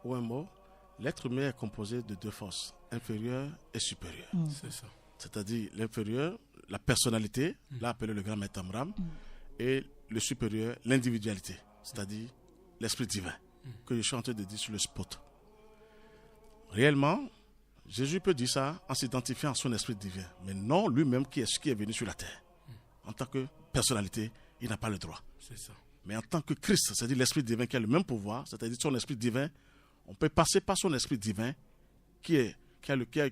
ou un mot. L'être humain est composé de deux forces, inférieure et supérieure. C'est ça. C'est-à-dire l'inférieur, la personnalité, là appelé le grand maître Omram, et le supérieur, l'individualité, c'est-à-dire l'esprit divin, que je suis en train de dire sur le spot. Réellement, Jésus peut dire ça en s'identifiant à son esprit divin, mais non lui-même qui est venu sur la terre. En tant que personnalité, il n'a pas le droit. C'est ça. Mais en tant que Christ, c'est-à-dire l'esprit divin qui a le même pouvoir, c'est-à-dire son esprit divin, on peut passer par son esprit divin, qui est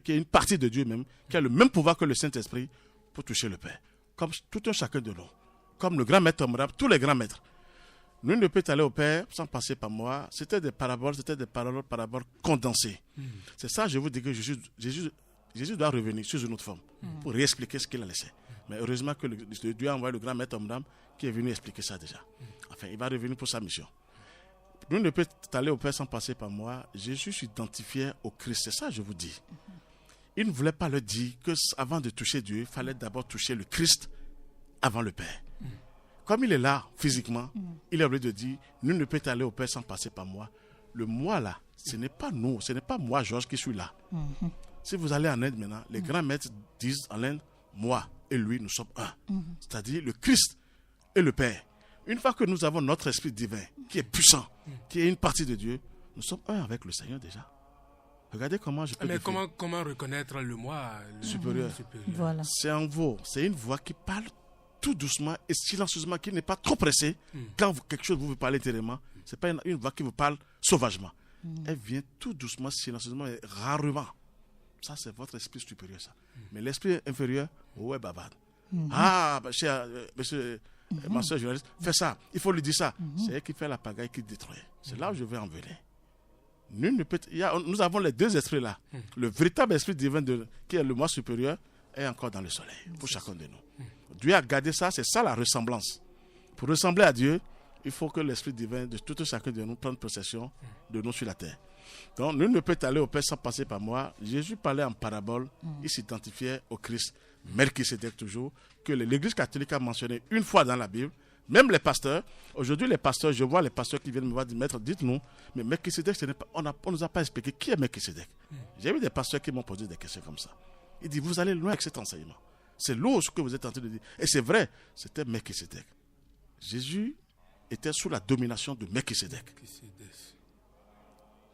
une partie de Dieu même, qui a le même pouvoir que le Saint-Esprit pour toucher le Père. Comme tout un chacun de nous. Comme le grand maître Omram, tous les grands maîtres. Nul ne peut aller au Père sans passer par moi. C'était des paraboles condensées. C'est ça, je vous dis que Jésus doit revenir sous une autre forme pour réexpliquer ce qu'il a laissé. Mais heureusement que Dieu a envoyé le grand maître Omram qui est venu expliquer ça déjà. Enfin, il va revenir pour sa mission. Nul ne peut aller au Père sans passer par moi. Jésus s'identifiait au Christ. C'est ça, je vous dis. Il ne voulait pas leur dire qu'avant de toucher Dieu, il fallait d'abord toucher le Christ avant le Père. Comme il est là, physiquement, il est obligé de dire, nul ne peut aller au Père sans passer par moi. Le moi là, ce n'est pas nous, ce n'est pas moi, Georges, qui suis là. Si vous allez en Inde maintenant, les grands maîtres disent en Inde, moi et lui, nous sommes un. C'est-à-dire le Christ et le Père. Une fois que nous avons notre esprit divin, qui est puissant, qui est une partie de Dieu, nous sommes un avec le Seigneur déjà. Regardez comment je peux... Mais comment reconnaître le moi supérieur. Voilà. C'est en vous. C'est une voix qui parle tout doucement et silencieusement, qui n'est pas trop pressée. Quand quelque chose vous parle intérieurement, ce n'est pas une voix qui vous parle sauvagement. Elle vient tout doucement, silencieusement et rarement. Ça, c'est votre esprit supérieur, ça. Mais l'esprit inférieur, ouais, babade. Ah, monsieur... Ma soeur journaliste, fais ça, il faut lui dire ça. C'est elle qui fait la pagaille, qui détruit. C'est là où je vais en venir. Nous avons les deux esprits là. Le véritable esprit divin qui est le moi supérieur est encore dans le soleil pour chacun de nous. Dieu a gardé ça, c'est ça la ressemblance. Pour ressembler à Dieu, il faut que l'esprit divin de tout chacun de nous prenne possession de nous sur la terre. Donc, nul ne peut aller au Père sans passer par moi. Jésus parlait en parabole, il s'identifiait au Christ. Melchisédek toujours, que l'Église catholique a mentionné une fois dans la Bible, même les pasteurs. Aujourd'hui, les pasteurs, je vois les pasteurs qui viennent me voir dire, maître, dites-nous, mais Melchisédek, on ne nous a pas expliqué qui est Melchisédek. J'ai vu des pasteurs qui m'ont posé des questions comme ça. Il dit, vous allez loin avec cet enseignement. C'est lourd ce que vous êtes en train de dire. Et c'est vrai, c'était Melchisédek. Jésus était sous la domination de Melchisédek.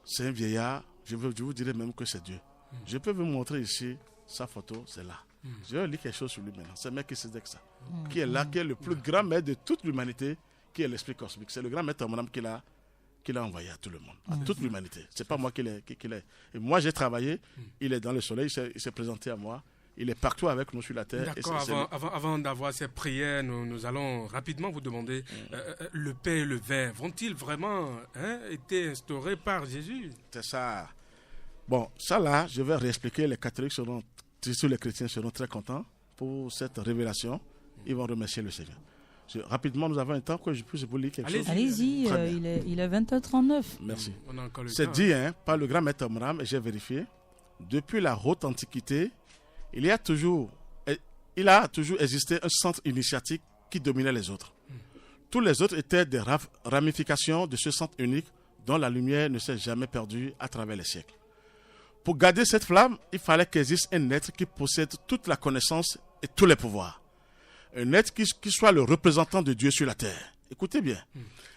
C'est un vieillard, je vous dirais même que c'est Dieu. Je peux vous montrer ici sa photo, c'est là. Je vais lire quelque chose sur lui maintenant. C'est Melchisédek, ça. Qui est là, qui est le plus grand maître de toute l'humanité, qui est l'esprit cosmique. C'est le grand maître Omram qu'il a envoyé à tout le monde, à toute l'humanité. C'est pas moi qui l'ai. Et moi, j'ai travaillé, il est dans le soleil, il s'est présenté à moi. Il est partout avec nous sur la terre. D'accord, avant d'avoir ces prières, nous allons rapidement vous demander, le pain et le vin, vont-ils vraiment été instaurés par Jésus? C'est ça. Bon, ça là, je vais réexpliquer. Les catholiques seront, surtout les chrétiens seront très contents pour cette révélation. Ils vont remercier le Seigneur. Rapidement, nous avons un temps que je puisse vous lire quelque chose. Allez-y, il est 20h39. Merci. On a encore le C'est temps, dit par le grand maître Omram, et j'ai vérifié, depuis la haute antiquité, il a toujours existé un centre initiatique qui dominait les autres. Tous les autres étaient des ramifications de ce centre unique dont la lumière ne s'est jamais perdue à travers les siècles. Pour garder cette flamme, il fallait qu'existe un être qui possède toute la connaissance et tous les pouvoirs. Un être qui soit le représentant de Dieu sur la terre. Écoutez bien.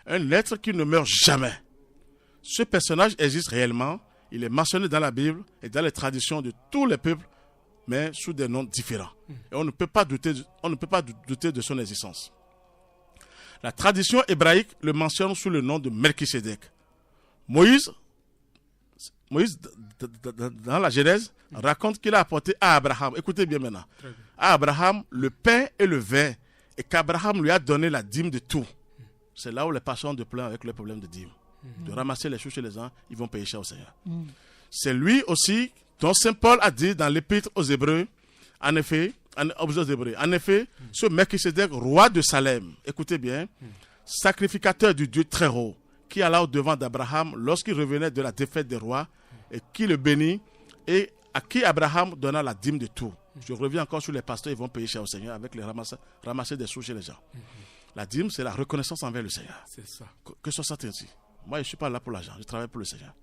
Un être qui ne meurt jamais. Ce personnage existe réellement. Il est mentionné dans la Bible et dans les traditions de tous les peuples, mais sous des noms différents. Et on ne peut pas douter de son existence. La tradition hébraïque le mentionne sous le nom de Melchisédek. Moïse, dans la Genèse, raconte qu'il a apporté à Abraham, écoutez bien maintenant, à Abraham le pain et le vin, et qu'Abraham lui a donné la dîme de tout. C'est là où les patients de plein avec le problème de dîme. De ramasser les choses chez les gens, ils vont payer cher au Seigneur. C'est lui aussi dont Saint Paul a dit dans l'épître aux Hébreux, en effet, ce Melchisédek, roi de Salem, écoutez bien, sacrificateur du Dieu très haut, qui alla au-devant d'Abraham lorsqu'il revenait de la défaite des rois, et qui le bénit, et à qui Abraham donna la dîme de tout. Je reviens encore sur les pasteurs, ils vont payer cher au Seigneur avec les ramasser des sous chez les gens. La dîme, c'est la reconnaissance envers le Seigneur. C'est ça. Que ce soit ainsi. Moi, je ne suis pas là pour l'argent, je travaille pour le Seigneur.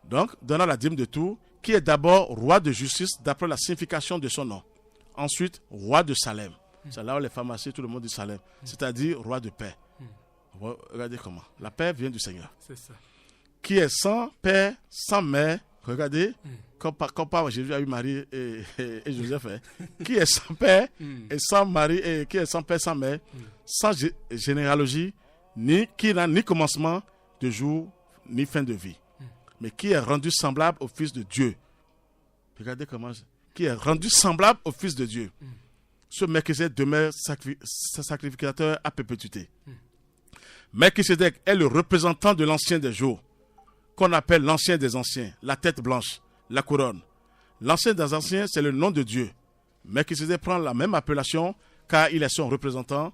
Donc, donnant la dîme de tout, qui est d'abord roi de justice, d'après la signification de son nom. Ensuite, roi de Salem. C'est là où les pharmacies, tout le monde dit Salem. C'est-à-dire roi de paix. Regardez comment. La paix vient du Seigneur. C'est ça. Qui est sans père, sans mère. Regardez, comme Jésus a eu Marie et Joseph. Qui est sans père et sans mari, et qui est sans père, sans mère, sans généalogie, qui n'a ni commencement de jour, ni fin de vie. Mais qui est rendu semblable au Fils de Dieu. Regardez comment. Qui est rendu semblable au Fils de Dieu. Ce Melchisédek demeure sacrificateur à perpétuité. Melchisédek est le représentant de l'ancien des jours, qu'on appelle l'ancien des anciens, la tête blanche, la couronne. L'ancien des anciens, c'est le nom de Dieu. Melchisédek prend la même appellation car il est son représentant.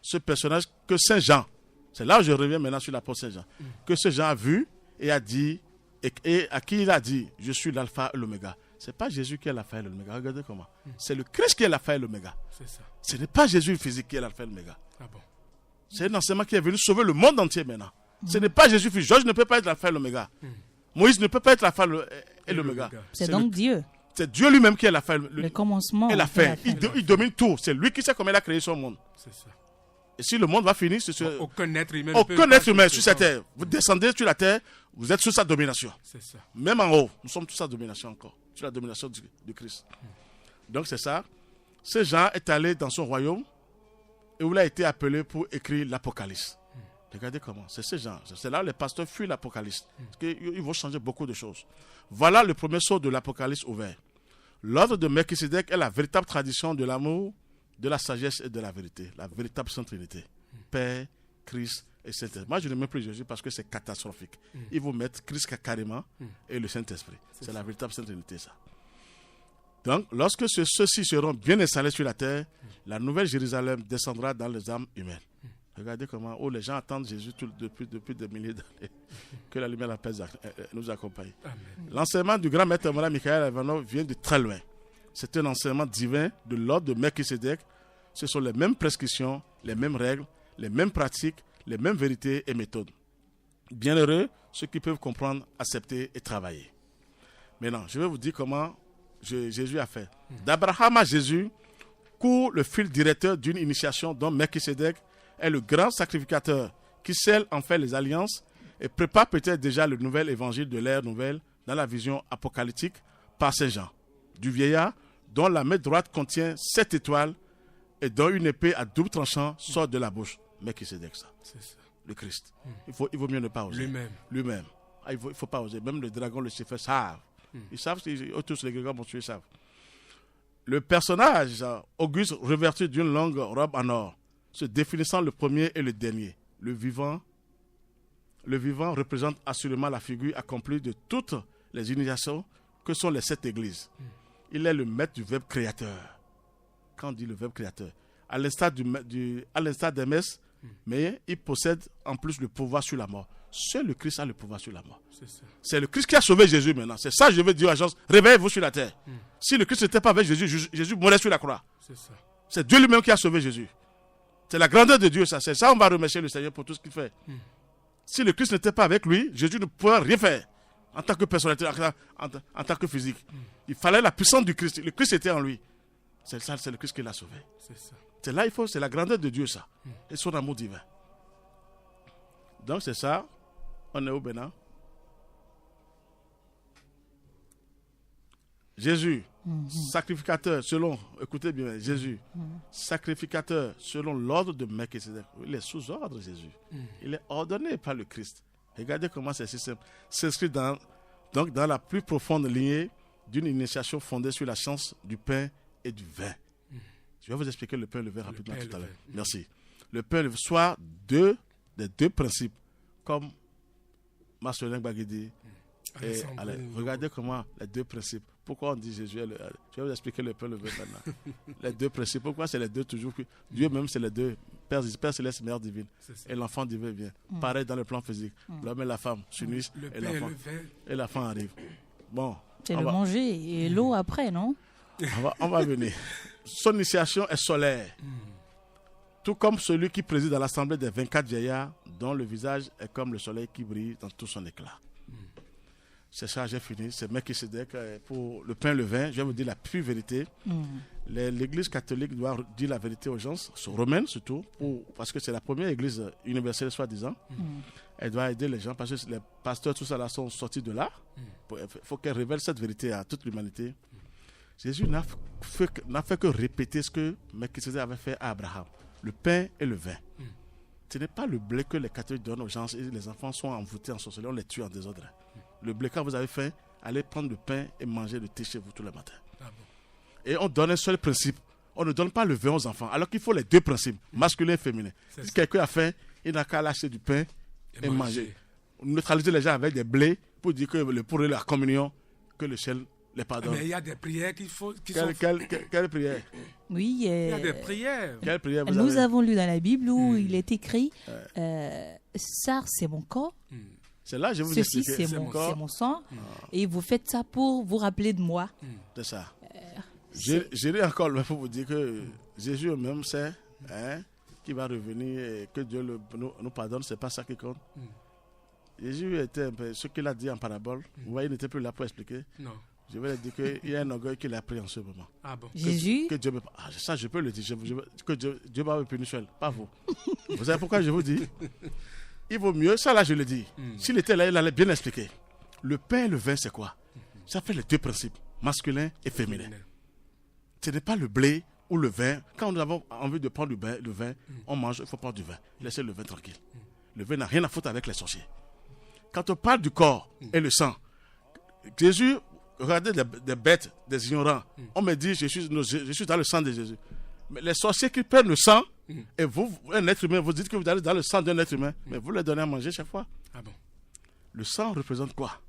Ce personnage que Saint Jean, c'est là où je reviens maintenant sur l'apôtre Saint Jean, que ce Jean a vu et a dit, et à qui il a dit, je suis l'alpha et l'oméga. Ce n'est pas Jésus qui est l'alpha et l'oméga, regardez comment. C'est le Christ qui est l'alpha et l'oméga. C'est ça. Ce n'est pas Jésus physique qui est l'alpha et l'oméga. Ah bon. C'est un enseignement qui est venu sauver le monde entier maintenant. Ce n'est pas Jésus physique. Georges ne peut pas être l'alpha et l'oméga. Moïse ne peut pas être l'alpha et l'oméga. C'est donc Dieu. C'est Dieu lui-même qui est l'alpha le commencement et la fin. Il domine tout. C'est lui qui sait comment il a créé son monde. C'est ça. Et si le monde va finir, aucun être humain sur cette terre. Vous descendez sur la terre, vous êtes sous sa domination. C'est ça. Même en haut, nous sommes sous sa domination encore. Sous la domination du Christ. Donc c'est ça. Ce Jean est allé dans son royaume et où il a été appelé pour écrire l'Apocalypse. Regardez comment. C'est ce Jean. C'est là où les pasteurs fuient l'Apocalypse. Parce qu'ils vont changer beaucoup de choses. Voilà le premier sceau de l'Apocalypse ouvert. L'ordre de Melchisédek est la véritable tradition de l'amour, de la sagesse et de la vérité. La véritable Sainte Trinité. Père, Christ et Saint-Esprit. Moi, je ne mets plus Jésus parce que c'est catastrophique. Ils vont mettre Christ carrément et le Saint-Esprit. C'est la véritable Sainte Trinité, ça. Donc, lorsque ceux-ci seront bien installés sur la terre, la nouvelle Jérusalem descendra dans les âmes humaines. Regardez comment les gens attendent Jésus depuis des milliers d'années. Que la lumière de la paix nous accompagne. L'enseignement du grand maître Mola Michael Ivanov vient de très loin. C'est un enseignement divin de l'ordre de Melchisédek. Ce sont les mêmes prescriptions, les mêmes règles, les mêmes pratiques, les mêmes vérités et méthodes. Bienheureux ceux qui peuvent comprendre, accepter et travailler. Maintenant, je vais vous dire comment Jésus a fait. D'Abraham à Jésus court le fil directeur d'une initiation dont Melchisédek est le grand sacrificateur qui scelle en fait les alliances et prépare peut-être déjà le nouvel évangile de l'ère nouvelle dans la vision apocalyptique par Saint Jean. Du vieillard dont la main droite contient 7 étoiles et dont une épée à double tranchant sort de la bouche. Melchisédek, ça. C'est ça. Le Christ. Il vaut mieux ne pas oser. Lui-même. Ah, il ne faut pas oser. Même le dragon, le Lucifer savent Ils savent, tous les Grégoires monstrueux savent. Le personnage, Auguste, revêtu d'une longue robe en or, se définissant le premier et le dernier. Le vivant représente assurément la figure accomplie de toutes les initiations que sont les 7 églises. Il est le maître du verbe créateur. Quand on dit le verbe créateur, à l'instar d'Hermès, mais il possède en plus le pouvoir sur la mort. Seul le Christ a le pouvoir sur la mort. C'est le Christ qui a sauvé Jésus maintenant. C'est ça que je veux dire à gens. Réveillez-vous sur la terre. Si le Christ n'était pas avec Jésus, Jésus mourrait sur la croix. C'est Dieu lui-même qui a sauvé Jésus. C'est la grandeur de Dieu, ça. C'est ça, on va remercier le Seigneur pour tout ce qu'il fait. Si le Christ n'était pas avec lui, Jésus ne pourrait rien faire en tant que personnalité, en tant que physique. Il fallait la puissance du Christ. Le Christ était en lui. C'est ça, c'est le Christ qui l'a sauvé. C'est là, c'est la grandeur de Dieu, ça. Et son amour divin. Donc, c'est ça. On est au Bénin. Jésus, sacrificateur selon, écoutez bien, Jésus, sacrificateur selon l'ordre de Melchisédek. Il est sous ordre, Jésus. Il est ordonné par le Christ. Regardez comment c'est si simple. S'inscrit dans la plus profonde lignée d'une initiation fondée sur la science du pain et du vin. Je vais vous expliquer le pain et le vin rapidement tout à l'heure. Merci. Le pain et le vin, soit des deux principes, comme Marcelin Baguidi. Regardez comment les deux principes. Pourquoi on dit Jésus je vais vous expliquer le pain et le vin maintenant. Les deux principes. Pourquoi c'est les deux toujours? Dieu même, c'est les deux. Père céleste, Mère divine. Et l'enfant divin vient. Pareil dans le plan physique. L'homme et la femme s'unissent et l'enfant arrive. Bon. C'est le manger et l'eau après, non? On va venir. Son initiation est solaire. Tout comme celui qui préside dans l'assemblée des 24 vieillards, dont le visage est comme le soleil qui brille dans tout son éclat. C'est ça, j'ai fini. C'est Melchisédek. Pour le pain et le vin, je vais vous dire la pure vérité. L'église catholique doit dire la vérité aux gens, romaine surtout, parce que c'est la première église universelle, soi-disant. Elle doit aider les gens, parce que les pasteurs, tout ça, là, sont sortis de là. Il faut qu'elle révèle cette vérité à toute l'humanité. Jésus n'a fait que répéter ce que Melchisédek avait fait à Abraham. Le pain et le vin. Ce n'est pas le blé que les catholiques donnent aux gens et les enfants sont envoûtés en sorcellerie, on les tue en désordre. Le blé, quand vous avez faim, allez prendre le pain et manger le thé chez vous tous les matins. Et on donne un seul principe. On ne donne pas le vin aux enfants, alors qu'il faut les deux principes, masculin et féminin. Si quelqu'un a faim, il n'a qu'à lâcher du pain et manger. On neutralise les gens avec des blés pour dire que pour la communion, que le ciel les pardonne. Mais il y a des prières qu'il faut... Quelle prière? Oui, il y a des prières. Quelle prière nous avons lu dans la Bible où il est écrit ça, c'est mon corps. C'est là, je vous Ceci, explique. c'est mon sang. Et vous faites ça pour vous rappeler de moi. C'est ça. J'irai encore loin pour vous dire que Jésus même sait qu'il va revenir et que Dieu nous pardonne. C'est pas ça qui compte. Jésus était un peu, ce qu'il a dit en parabole. Vous voyez, il n'était plus là pour expliquer. Non. Je vais dire qu'il y a un orgueil qu'il a pris en ce moment. Ah bon? Jésus? Que Dieu ça, je peux le dire. Que Dieu va me punir seul, pas vous. Vous savez pourquoi je vous dis? Il vaut mieux, ça là je le dis. S'il était là, il allait bien expliquer. Le pain et le vin, c'est quoi? Ça fait les deux principes, masculin et féminin. Ce n'est pas le blé ou le vin. Quand nous avons envie de prendre le vin, on mange, il faut prendre du vin. Laissez le vin tranquille. Le vin n'a rien à foutre avec les sorciers. Quand on parle du corps et le sang, Jésus, regardez des bêtes, des ignorants. On me dit, je suis dans le sang de Jésus. Mais les sorciers qui prennent le sang, et vous, un être humain, vous dites que vous allez dans le sang d'un être humain, mais vous le donnez à manger chaque fois. Ah bon? Le sang représente quoi?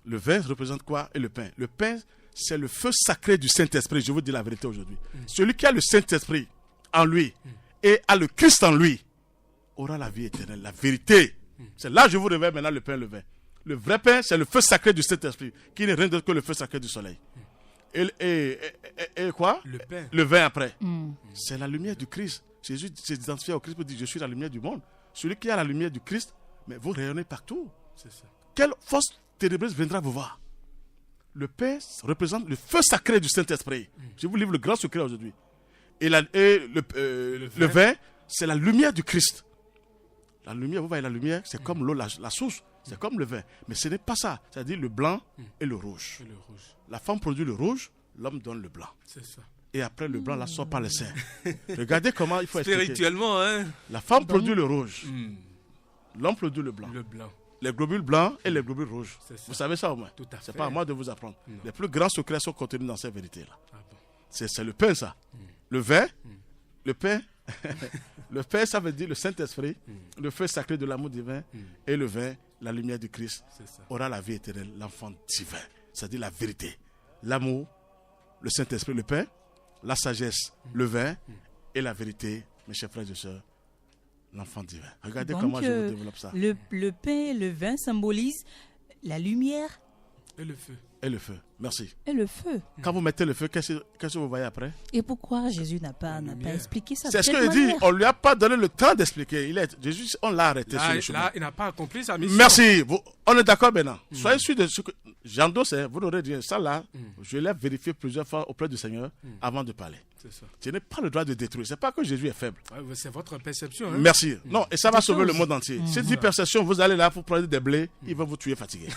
Le vin représente quoi? Et le pain? Le pain, c'est le feu sacré du Saint-Esprit. Je vous dis la vérité aujourd'hui. Celui qui a le Saint-Esprit en lui et a le Christ en lui aura la vie éternelle, la vérité. C'est là que je vous révèle maintenant le pain et le vin. Le vrai pain, c'est le feu sacré du Saint-Esprit, qui n'est rien d'autre que le feu sacré du soleil. Et quoi? Le pain. Le vin après. C'est la lumière du Christ. Jésus s'est identifié au Christ pour dire, je suis la lumière du monde. Celui qui a la lumière du Christ, mais vous rayonnez partout. C'est ça. Quelle force ténébreuse viendra vous voir? Le pain représente le feu sacré du Saint-Esprit. Je vous livre le grand secret aujourd'hui. Et le vin, c'est la lumière du Christ. La lumière, vous voyez, la lumière, c'est comme l'eau, la source. C'est comme le vin. Mais ce n'est pas ça. C'est-à-dire le blanc et le rouge. La femme produit le rouge, l'homme donne le blanc. C'est ça. Et après, le blanc la sort par les seins. Regardez comment il faut expliquer. Spirituellement, hein? La femme produit le rouge. L'homme produit le blanc. Le blanc. les globules blancs et les globules rouges. Vous savez ça au moins? Tout à fait. C'est pas à moi de vous apprendre. Non. Les plus grands secrets sont contenus dans ces vérités-là. Ah bon. C'est le pain, ça. Le vin, le pain. Le pain, ça veut dire le Saint-Esprit, le feu sacré de l'amour divin, et le vin, la lumière du Christ, aura la vie éternelle, l'enfant divin. C'est-à-dire la vérité. L'amour, le Saint-Esprit, le pain, la sagesse, le vin, et la vérité, mes chers frères et sœurs, l'enfant divin. Regardez Donc, comment je vous développe ça. Le pain et le vin symbolisent la lumière Et le feu. Et le feu. Merci. et le feu. Quand vous mettez le feu, qu'est-ce que vous voyez après? Et pourquoi Jésus n'a pas expliqué ça? C'est ce de qu'il cette dit. manière? On ne lui a pas donné le temps d'expliquer. Jésus, on l'a arrêté sur le chemin. Là, il n'a pas accompli sa mission. Merci. On est d'accord maintenant. Soyez sûr de ce que j'endosse. Vous n'aurez rien. Ça là, je l'ai vérifié plusieurs fois auprès du Seigneur avant de parler. C'est ça. Je n'ai pas le droit de détruire. Ce n'est pas que Jésus est faible. Ouais, c'est votre perception. Hein? Merci. Non, et ça va sauver le choses. monde entier. Cette dit perception, vous allez là pour prendre des blés, ils vont vous tuer fatigué.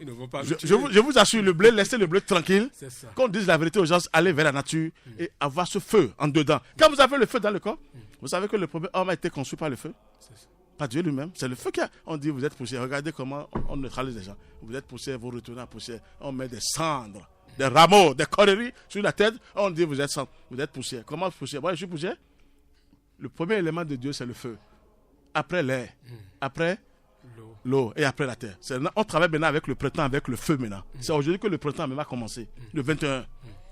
Ils ne vont pas Je vous assure, le blé, laissez le blé tranquille. C'est ça. Qu'on dise la vérité aux gens, allez vers la nature et avoir ce feu en dedans. Quand vous avez le feu dans le corps, vous savez que le premier homme a été conçu par le feu. C'est ça. Pas Dieu lui-même, c'est le feu qui a. On dit vous êtes poussière. Regardez comment on neutralise les gens. Vous êtes poussière, vous retournez à poussière. On met des cendres, des rameaux, des conneries sur la tête. On dit vous êtes cendre, vous êtes poussière. Comment poussière? Moi je suis poussière. Le premier élément de Dieu c'est le feu. Après l'air, après l'eau et après la terre. On travaille maintenant avec le printemps, avec le feu maintenant. C'est aujourd'hui que le printemps même a commencé, le 21.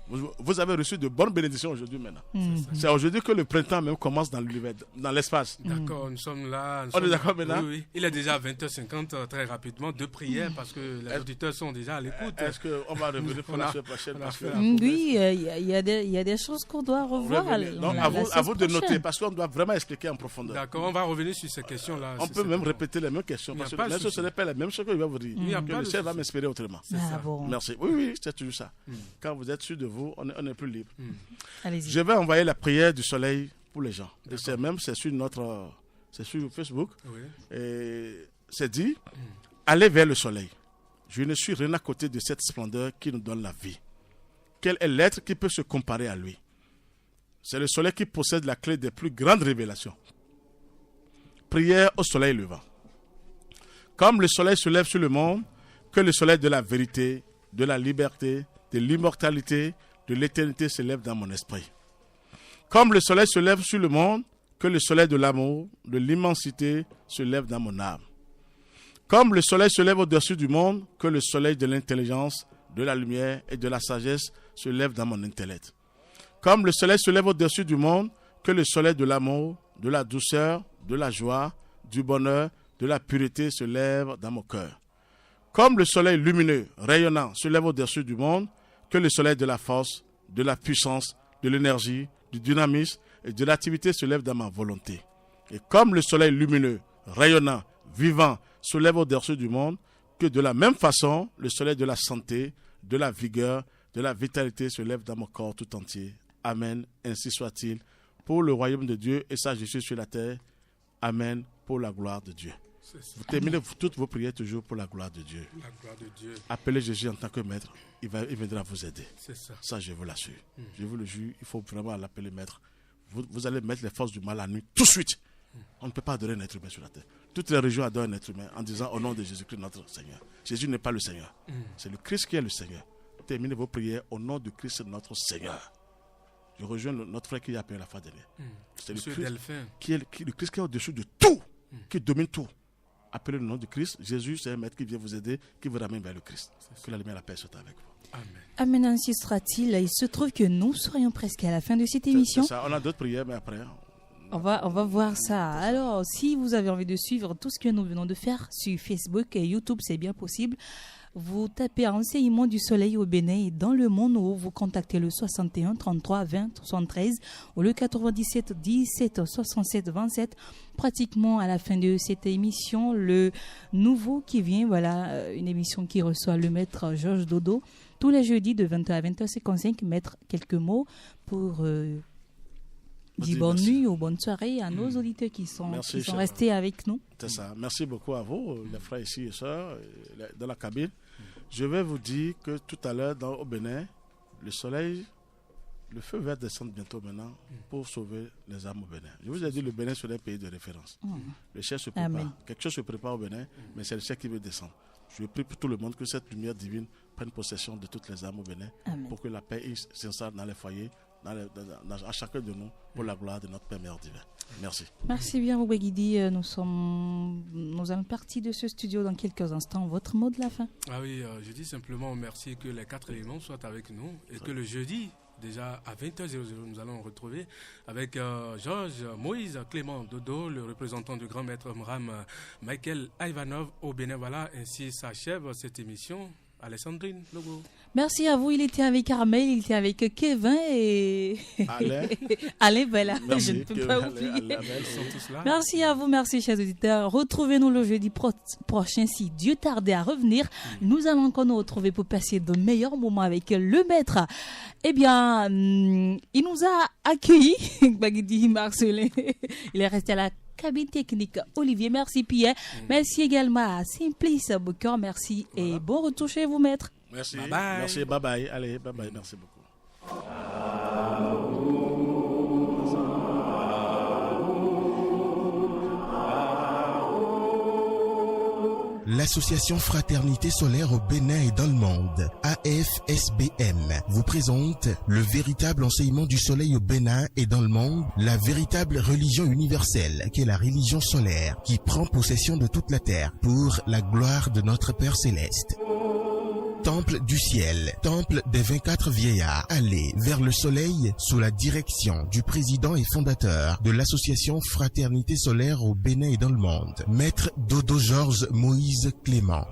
Vous avez reçu de bonnes bénédictions aujourd'hui maintenant. C'est aujourd'hui que le printemps même commence dans l'univers, dans l'espace. D'accord, nous sommes là. On est d'accord maintenant? Oui. Il est déjà 20h50 très rapidement. Deux prières parce que les auditeurs sont déjà à l'écoute. Est-ce qu'on va revenir pour la semaine prochaine? Oui, il y a des choses qu'on doit revoir. Donc, à vous de noter parce qu'on doit vraiment expliquer en profondeur. D'accord, on va revenir sur ces questions-là. On peut même répéter les mêmes questions parce que même si ce n'est pas la même chose que je vais vous dire. Que le ciel va m'inspirer autrement. Merci. Oui, c'est toujours ça. Quand vous êtes sûr de vous, on est plus libre. Allez-y. Je vais envoyer la prière du soleil pour les gens. Et c'est sur Facebook. Oui. Et c'est dit, allez vers le soleil. Je ne suis rien à côté de cette splendeur qui nous donne la vie. Quel est l'être qui peut se comparer à lui? C'est le soleil qui possède la clé des plus grandes révélations. Prière au soleil levant. Comme le soleil se lève sur le monde, que le soleil de la vérité, de la liberté, de l'immortalité, de l'éternité se lève dans mon esprit. Comme le soleil se lève sur le monde, que le soleil de l'amour, de l'immensité se lève dans mon âme. Comme le soleil se lève au-dessus du monde, que le soleil de l'intelligence, de la lumière et de la sagesse se lève dans mon intellect. Comme le soleil se lève au-dessus du monde, que le soleil de l'amour, de la douceur, de la joie, du bonheur, de la pureté se lève dans mon cœur. Comme le soleil lumineux, rayonnant, se lève au-dessus du monde, que le soleil de la force, de la puissance, de l'énergie, du dynamisme et de l'activité se lève dans ma volonté. Et comme le soleil lumineux, rayonnant, vivant, se lève au-dessus du monde, que de la même façon, le soleil de la santé, de la vigueur, de la vitalité se lève dans mon corps tout entier. Amen. Ainsi soit-il. Pour le royaume de Dieu et sa justice sur la terre. Amen. Pour la gloire de Dieu. Vous terminez toutes vos prières toujours pour la gloire de Dieu. La gloire de Dieu. Appelez Jésus en tant que maître. Il viendra vous aider. C'est ça. Ça, je vous l'assure. Je vous le jure, il faut vraiment l'appeler maître. Vous allez mettre les forces du mal à nuit tout de suite. On ne peut pas adorer un être humain sur la terre. Toutes les régions adorent un être humain en disant au nom de Jésus-Christ notre Seigneur. Jésus n'est pas le Seigneur. C'est le Christ qui est le Seigneur. Terminez vos prières au nom de Christ notre Seigneur. Je rejoins notre frère qui a appelé la fois dernière. C'est le Christ le Christ qui est au-dessus de tout, qui domine tout. Appelez le nom de Christ. Jésus, c'est un maître qui vient vous aider, qui vous ramène vers le Christ. Que la lumière et la paix soient avec vous. Amen. Amen, ainsi sera-t-il. Il se trouve que nous serions presque à la fin de cette émission. C'est ça. On a d'autres prières, mais après... On va voir ça. Alors, si vous avez envie de suivre tout ce que nous venons de faire sur Facebook et YouTube, c'est bien possible. Vous tapez Enseignement du Soleil au Bénin et dans le monde, où vous contactez le 61 33 20 73 ou le 97 17 67 27. Pratiquement à la fin de cette émission, le nouveau qui vient, voilà, une émission qui reçoit le maître Georges Dodo tous les jeudis de 20h à 20h55. Mettre quelques mots pour dire bonne nuit ou bonne soirée à nos auditeurs qui sont restés avec nous. C'est ça. Merci beaucoup à vous, les frères ici et sœurs, dans la cabine. Je vais vous dire que tout à l'heure, au Bénin, le soleil le feu va descendre bientôt maintenant pour sauver les âmes au Bénin. Je vous ai dit, le Bénin serait un pays de référence. Le ciel se prépare. Amen. Quelque chose se prépare au Bénin, mais c'est le ciel qui veut descendre. Je prie pour tout le monde que cette lumière divine prenne possession de toutes les âmes au Bénin, Amen. pour que la paix s'installe dans les foyers, à chacun de nous, pour la gloire de notre Père Mère divin. Merci. Merci bien, Roubegidi. Nous allons partir de ce studio dans quelques instants. Votre mot de la fin? Ah oui, je dis simplement merci que les 4 éléments soient avec nous et que le jeudi, déjà à 20h00, nous allons retrouver avec Georges, Moïse, Clément Dodo, le représentant du grand maître Mram, Michael Ivanov au Bénin. Voilà, ainsi s'achève cette émission. Alessandrine Logo. Merci à vous. Il était avec Armel, il était avec Kevin et Alain, voilà, Merci, je ne peux pas oublier. Ils sont tous là. Merci à vous, merci chers auditeurs. Retrouvez-nous le jeudi prochain si Dieu tardait à revenir. Nous allons encore nous retrouver pour passer de meilleurs moments avec le maître. Eh bien, il nous a accueillis, Bagidi Marcelin. Il est resté à la cabine technique. Olivier, merci Pierre. Merci également à Simplice Boucor. Merci et bon retour chez vous, maître. Merci. Bye bye. Merci. Bye bye. Allez, bye bye. Merci beaucoup. L'association Fraternité Solaire au Bénin et dans le monde, AFSBM, vous présente le véritable enseignement du soleil au Bénin et dans le monde, la véritable religion universelle qu'est la religion solaire qui prend possession de toute la terre pour la gloire de notre Père Céleste. Temple du ciel, temple des 24 vieillards, allez vers le soleil sous la direction du président et fondateur de l'association Fraternité Solaire au Bénin et dans le monde, Maître Dodo Georges Moïse Clément.